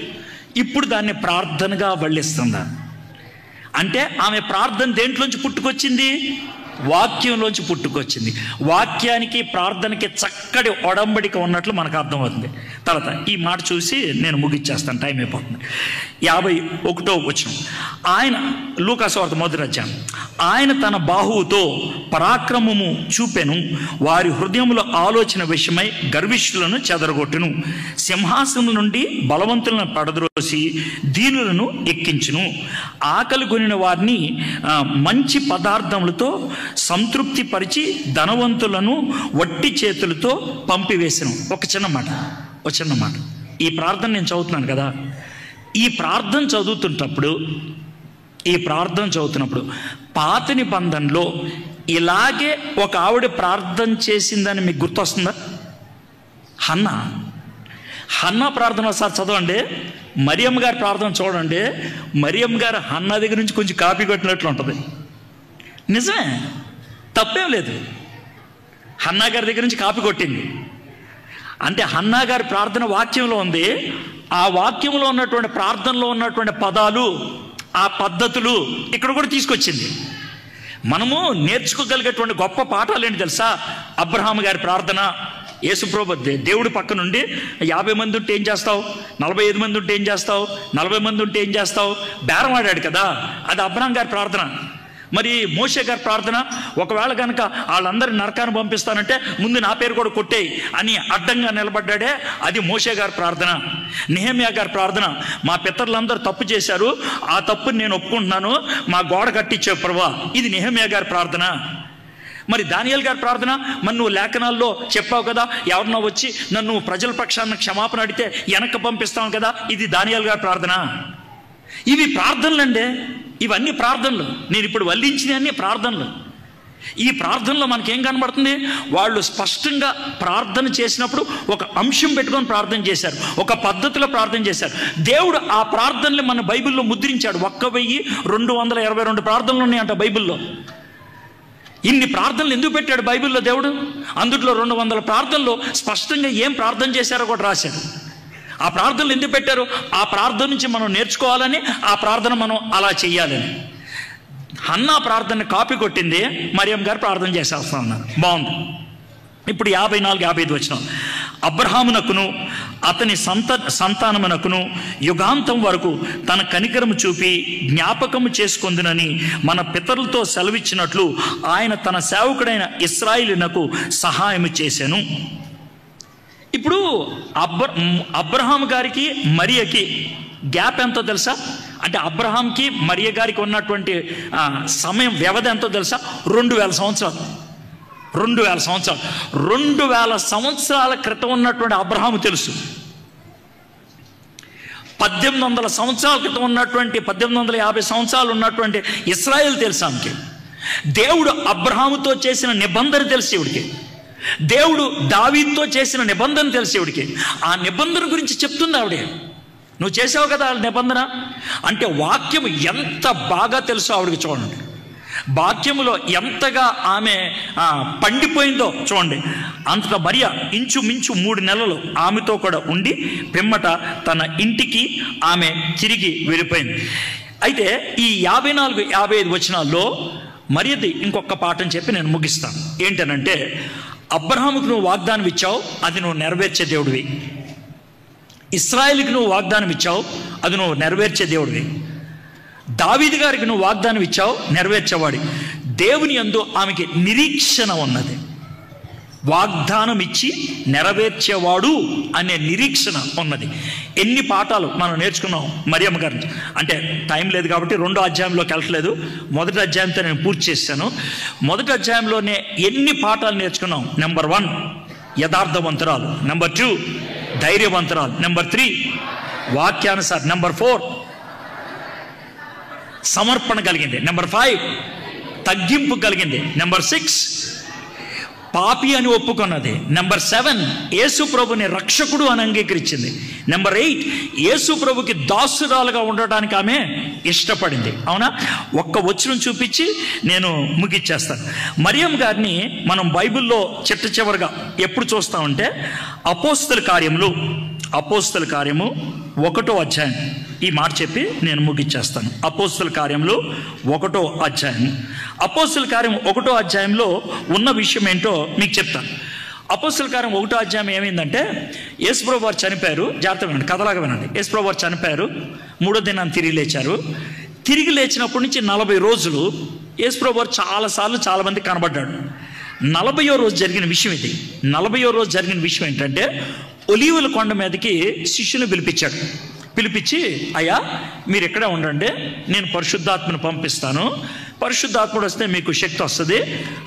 ఇప్పుడు దాన్ని ప్రార్థనగా వల్లిస్తుందా అంటే ఆమె ప్రార్థన దేంట్లోంచి పుట్టుకొచ్చింది? వాక్యంలోంచి పుట్టుకొచ్చింది. వాక్యానికి ప్రార్థనకి చక్కటి ఒడంబడిక ఉన్నట్లు మనకు అర్థమవుతుంది. తర్వాత ఈ మాట చూసి నేను ముగిచ్చేస్తాను, టైం అయిపోతుంది. 51వ వచనం. ఆయన లూకా సువార్త 1వ అధ్యాయం. ఆయన తన బాహువుతో పరాక్రమము చూపెను, వారి హృదయముల ఆలోచన విషయమై గర్విష్ఠులను చెదరగొట్టును, సింహాసనం నుండి బలవంతులను పడద్రోసి దీనులను ఎక్కించును, ఆకలి కొనిన వారిని మంచి పదార్థములతో సంతృప్తి పరిచి ధనవంతులను వట్టి చేతులతో పంపివేసను. ఒక చిన్న మాట. ఈ ప్రార్థన నేను చదువుతున్నాను కదా, ఈ ప్రార్థన చదువుతున్నప్పుడు పాత నిబంధనలో ఇలాగే ఒక ఆవిడ ప్రార్థన చేసిందని మీకు గుర్తొస్తుందా? హన్నా ప్రార్థన ఒకసారి చదవండి. మరియమ్మ గారి ప్రార్థన చూడండి. మరియమ్మ గారు హన్నా దగ్గర నుంచి కొంచెం కాపీ కొట్టినట్లు ఉంటుంది. నిజమే, తప్పేం లేదు. హన్నా గారి దగ్గర నుంచి కాపీ కొట్టింది అంటే హన్నా గారి ప్రార్థన వాక్యంలో ఉంది. ఆ వాక్యంలో ఉన్నటువంటి ప్రార్థనలో ఉన్నటువంటి పదాలు, ఆ పద్ధతులు ఇక్కడ కూడా తీసుకొచ్చింది. మనము నేర్చుకోగలిగేటువంటి గొప్ప పాఠాలు ఏంటి తెలుసా? అబ్రహాము గారి ప్రార్థన. యేసుప్రభు దేవుడి పక్క నుండి 50 మంది ఉంటే ఏం చేస్తావు, 45 మంది ఉంటే ఏం చేస్తావు, 40 మంది ఉంటే ఏం చేస్తావు, బేరం ఆడాడు కదా, అది అబ్రహాం గారి ప్రార్థన. మరి మోషే గారి ప్రార్థన, ఒకవేళ కనుక వాళ్ళందరినీ నరకాన్ని పంపిస్తానంటే ముందు నా పేరు కూడా కొట్టేయి అని అడ్డంగా నిలబడ్డాడే, అది మోషే గారి ప్రార్థన. నెహెమ్యా గారి ప్రార్థన, మా పితరులందరూ తప్పు చేశారు, ఆ తప్పుని నేను ఒప్పుకుంటున్నాను, మా గోడ కట్టించే ప్రభువా, ఇది నెహెమ్యా గారి ప్రార్థన. మరి దానియేలు గారి ప్రార్థన, మరి నువ్వు లేఖనాల్లో చెప్పావు కదా, ఎవరినో వచ్చి నన్ను ప్రజల పక్షాన క్షమాపణ అడిగితే వెనక్కి పంపిస్తావు కదా, ఇది దానియేలు గారి ప్రార్థన. ఇవి ప్రార్థనలండి, ఇవన్నీ ప్రార్థనలు. నేను ఇప్పుడు వల్లించిన అన్ని ప్రార్థనలు. ఈ ప్రార్థనలో మనకేం కనబడుతుంది? వాళ్ళు స్పష్టంగా ప్రార్థన చేసినప్పుడు ఒక అంశం పెట్టుకొని ప్రార్థన చేశారు, ఒక పద్ధతిలో ప్రార్థన చేశారు. దేవుడు ఆ ప్రార్థనలు మన బైబిల్లో ముద్రించాడు. 1222 ప్రార్థనలు ఉన్నాయంట బైబిల్లో. ఇన్ని ప్రార్థనలు ఎందుకు పెట్టాడు బైబిల్లో దేవుడు? అందుట్లో 200 ప్రార్థనలు స్పష్టంగా ఏం ప్రార్థన చేశారో కూడా రాశారు. ఆ ప్రార్థనలు ఎందుకు పెట్టారు? ఆ ప్రార్థన నుంచి మనం నేర్చుకోవాలని, ఆ ప్రార్థన మనం అలా చెయ్యాలని. హన్నా ప్రార్థన కాపీ కొట్టింది, మరియమ్మ గారు ప్రార్థన చేసేస్తా ఉన్నారు. బాగుంది. ఇప్పుడు 54-55 వచనం. అబ్రహామునకును అతని సంతానమునకును యుగాంతం వరకు తన కనికరము చూపి జ్ఞాపకము చేసుకొందునని మన పితరులతో సెలవిచ్చినట్లు ఆయన తన సేవకుడైన ఇశ్రాయేలునకు సహాయము చేశాను. ఇప్పుడు అబ్రహాం గారికి మరియకి గ్యాప్ ఎంతో తెలుసా? అంటే అబ్రహాంకి మరియ గారికి ఉన్నటువంటి సమయం వ్యవధి ఎంతో తెలుసా? 2000 సంవత్సరాలు. 2000 సంవత్సరాల క్రితం ఉన్నటువంటి అబ్రహాము తెలుసు. 1800 సంవత్సరాల క్రితం ఉన్నటువంటి 1850 సంవత్సరాలు ఉన్నటువంటి ఇశ్రాయేల్ తెలుసు ఆమెకి. దేవుడు అబ్రహాముతో చేసిన నిబంధన తెలుసు ఇవిడికి. దేవుడు దావీదుతో చేసిన నిబంధన తెలుసు ఇవిడికి. ఆ నిబంధన గురించి చెప్తుంది ఆవిడే. నువ్వు చేసావు కదా ఆ నిబంధన అంటే వాక్యం ఎంత బాగా తెలుసో ఆవిడికి. చూడండి, వాక్యములో ఎంతగా ఆమె పండిపోయిందో చూడండి. అంతటా మరియ ఇంచుమించు 3 నెలలు ఆమెతో కూడా ఉండి పిమ్మట తన ఇంటికి ఆమె తిరిగి వెళ్ళిపోయింది. అయితే ఈ 54-55 వచనాల్లో మరియది ఇంకొక పాఠం చెప్పి నేను ముగిస్తాను. ఏంటనంటే, అబ్రహాముకు నువ్వు వాగ్దానం ఇచ్చావు, అది నువ్వు నెరవేర్చే దేవుడివి. ఇశ్రాయేలుకి నువ్వు వాగ్దానం ఇచ్చావు, అది నువ్వు నెరవేర్చే దేవుడివి. దావీదు గారికి నువ్వు వాగ్దానం ఇచ్చావు, నెరవేర్చేవాడి. దేవుని యందు ఆమెకి నిరీక్షణ ఉన్నది. వాగ్దానం ఇచ్చి నెరవేర్చేవాడు అనే నిరీక్షణ ఉన్నది. ఎన్ని పాఠాలు మనం నేర్చుకున్నాం మరియమ్మ గారి. అంటే టైం లేదు కాబట్టి 2వ అధ్యాయంలోకి వెళ్ళట్లేదు. 1వ అధ్యాయంతో నేను పూర్తి చేశాను. 1వ అధ్యాయంలోనే ఎన్ని పాఠాలు నేర్చుకున్నాం. నెంబర్ 1 యథార్థవంతురాలు, నెంబర్ 2 ధైర్యవంతురాలు, నెంబర్ 3 వాక్యానుసారం, నెంబర్ 4 సమర్పణ కలిగింది, నెంబర్ 5 తగ్గింపు కలిగింది, నెంబర్ 6 పాపి అని ఒప్పుకున్నది, నెంబర్ 7 యేసు ప్రభుని రక్షకుడు అని అంగీకరించింది, నెంబర్ 8 యేసు ప్రభుకి దాసురాలుగా ఉండటానికి ఆమె ఇష్టపడింది. అవునా? ఒక్క వచనం చూపించి నేను ముగిచ్చేస్తాను. మరియమ్మ గారిని మనం బైబిల్లో చివరిగా ఎప్పుడు చూస్తామంటే అపోస్తల కార్యము 1వ అధ్యాయం. ఈ మాట చెప్పి నేను ముగిచ్చేస్తాను. అపోస్తల కార్యములు 1వ అధ్యాయం. అపోస్తల కార్యం 1వ అధ్యాయంలో ఉన్న విషయం ఏంటో మీకు చెప్తాను. అపోస్తల కార్యం 1వ అధ్యాయం ఏమైందంటే, యేసుప్రభు వారు చనిపోయారు. జాగ్రత్తగా వినండి, కథలాగా వినండి. యేసుప్రభు వారు చనిపోయారు, 3వ దినాన్ని తిరిగి లేచారు. తిరిగి లేచినప్పటి నుంచి 40 రోజులు యేసుప్రభు వారు చాలామంది కనబడ్డాడు. 40వ రోజు జరిగిన విషయం ఇది. 40వ రోజు జరిగిన విషయం ఏంటంటే, ఒలీవల కొండ మీదకి శిష్యుని పిలిపించి, అయ్యా మీరు ఇక్కడే ఉండండి, నేను పరిశుద్ధాత్మను పంపిస్తాను. పరిశుద్ధాత్ముడు వస్తే మీకు శక్తి వస్తుంది.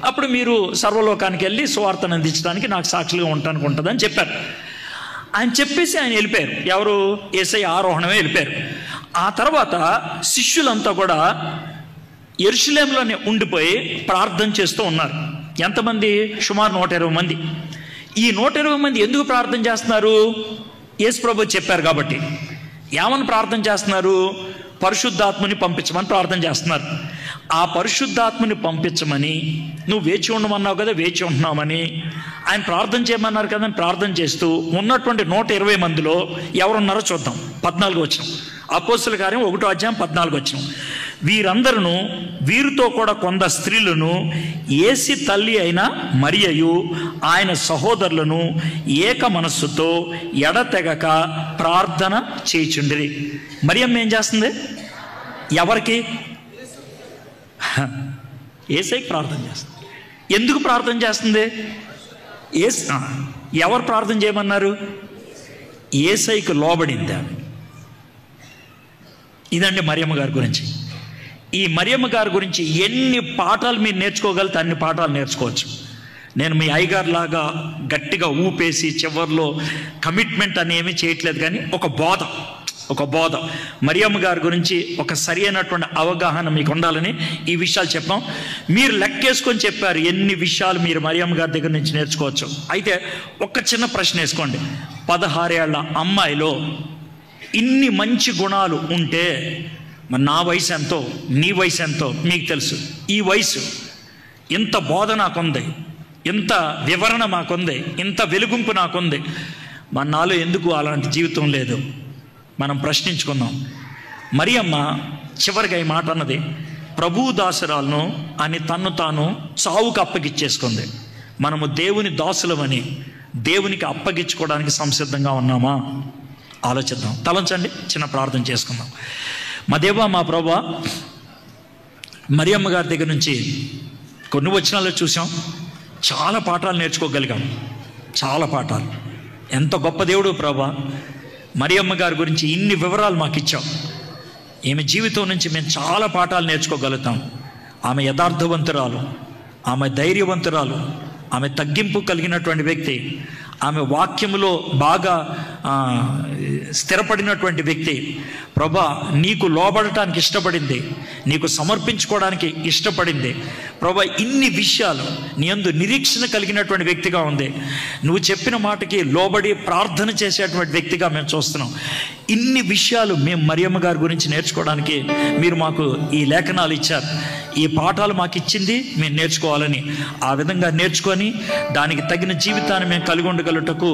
అప్పుడు మీరు సర్వలోకానికి వెళ్ళి సువార్తను అందించడానికి నాకు సాక్షులుగా ఉండటానికి ఉంటుందని చెప్పారు. ఆయన చెప్పేసి ఆయన వెళ్ళిపోయారు. ఎవరు? యేసయ్య ఆరోహణమే వెళ్ళిపోయారు. ఆ తర్వాత శిష్యులంతా కూడా యెరూషలేములోనే ఉండిపోయి ప్రార్థన చేస్తూ ఉన్నారు. ఎంతమంది? సుమారు 120 మంది. ఈ 120 మంది ఎందుకు ప్రార్థన చేస్తున్నారు? యేసు ప్రభు చెప్పారు కాబట్టి. ఏమని ప్రార్థన చేస్తున్నారు? పరిశుద్ధాత్మని పంపించమని ప్రార్థన చేస్తున్నారు. ఆ పరిశుద్ధాత్మని పంపించమని నువ్వు వేచి ఉండమన్నావు కదా, వేచి ఉంటున్నామని ఆయన ప్రార్థన చేయమన్నారు కదా అని ప్రార్థన చేస్తూ ఉన్నటువంటి 120 మందిలో ఎవరున్నారో చూద్దాం. 14 వచనం, అపోస్తల కార్యం 1వ అధ్యాయం 14 వచనం. వీరందరూ వీరితో కూడా కొంత స్త్రీలను యేసు తల్లి అయిన మరియయు ఆయన సహోదరులను ఏక మనస్సుతో ఎడతెగక ప్రార్థన చేయుచుండిరి. మరియమ్మ ఏం చేస్తుంది? ఎవరికి? యేసయ్యకి ప్రార్థన చేస్తుంది. ఎందుకు ప్రార్థన చేస్తుంది? ఎవరు ప్రార్థన చేయమన్నారు? యేసయ్యకి లోబడింది ఆమె. ఇదండి మరియమ్మ గారి గురించి. ఈ మరియమ్మ గారి గురించి ఎన్ని పాఠాలు మీరు నేర్చుకోగలిగితే అన్ని పాఠాలు నేర్చుకోవచ్చు. నేను మీ అయ్యగారు లాగా గట్టిగా ఊపేసి చివరిలో కమిట్మెంట్ అని ఏమీ చేయట్లేదు, కానీ ఒక బోధ మరియమ్మ గారి గురించి ఒక సరి అయినటువంటి అవగాహన మీకు ఉండాలని ఈ విషయాలు చెప్పాం. మీరు లెక్కేసుకొని చెప్పారు ఎన్ని విషయాలు మీరు మరియమ్మ గారి దగ్గర నుంచి నేర్చుకోవచ్చు. అయితే ఒక చిన్న ప్రశ్న వేసుకోండి. 16 ఏళ్ల అమ్మాయిలో ఇన్ని మంచి గుణాలు ఉంటే మరి నా వయసు ఎంతో, నీ వయసు ఎంతో మీకు తెలుసు. ఈ వయసు ఇంత బోధ నాకుంది, ఇంత వివరణ మాకుంది, ఇంత వెలుగుంపు నాకుంది, మరి నాలో ఎందుకు అలాంటి జీవితం లేదు? మనం ప్రశ్నించుకుందాం. మరియమ్మ చివరిగా ఈ మాట అన్నది, ప్రభువు దాసురాలను అని తన్ను తాను చావుకు అప్పగిచ్చేసుకుంది. మనము దేవుని దాసులమని దేవునికి అప్పగించుకోవడానికి సంసిద్ధంగా ఉన్నామా? ఆలోచిద్దాం. తలంచండి, చిన్న ప్రార్థన చేసుకుందాం. మా దేవా, మా ప్రభువా, మరియమ్మ గారి దగ్గర నుంచి కొన్ని వచనాల్లో చూసాం, చాలా పాఠాలు నేర్చుకోగలిగాం. చాలా పాఠాలు. ఎంత గొప్ప దేవుడు ప్రభువా. మరియమ్మ గారి గురించి ఇన్ని వివరాలు మాకు ఇచ్చాం. ఈమె జీవితం నుంచి మేము చాలా పాఠాలు నేర్చుకోగలుగుతాం. ఆమె యథార్థవంతురాలు, ఆమె ధైర్యవంతురాలు, ఆమె తగ్గింపు కలిగినటువంటి వ్యక్తి, ఆమె వాక్యములో బాగా స్థిరపడినటువంటి వ్యక్తి. ప్రభా, నీకు లోబడటానికి ఇష్టపడింది, నీకు సమర్పించుకోవడానికి ఇష్టపడింది. ప్రభా, ఇన్ని విషయాలు నీ యందు నిరీక్షణ కలిగినటువంటి వ్యక్తిగా ఉంది. నువ్వు చెప్పిన మాటకి లోబడి ప్రార్థన చేసేటువంటి వ్యక్తిగా మేము చూస్తున్నాం. ఇన్ని విషయాలు మేము మరియమ్మ గారి గురించి నేర్చుకోవడానికి మీరు మాకు ఈ లేఖనాలు ఇచ్చారు. ఈ పాఠాలు మాకు ఇచ్చింది మేము నేర్చుకోవాలని, ఆ విధంగా నేర్చుకొని దానికి తగిన జీవితాన్ని మేము కలిగి ఉండగలుగుటకు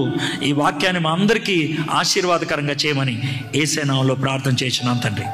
ఈ వాక్యాన్ని మా అందరికీ ఆశీర్వాదకరంగా చేయమని యేసు నామములో ప్రార్థన చేస్తున్నాం తండ్రి.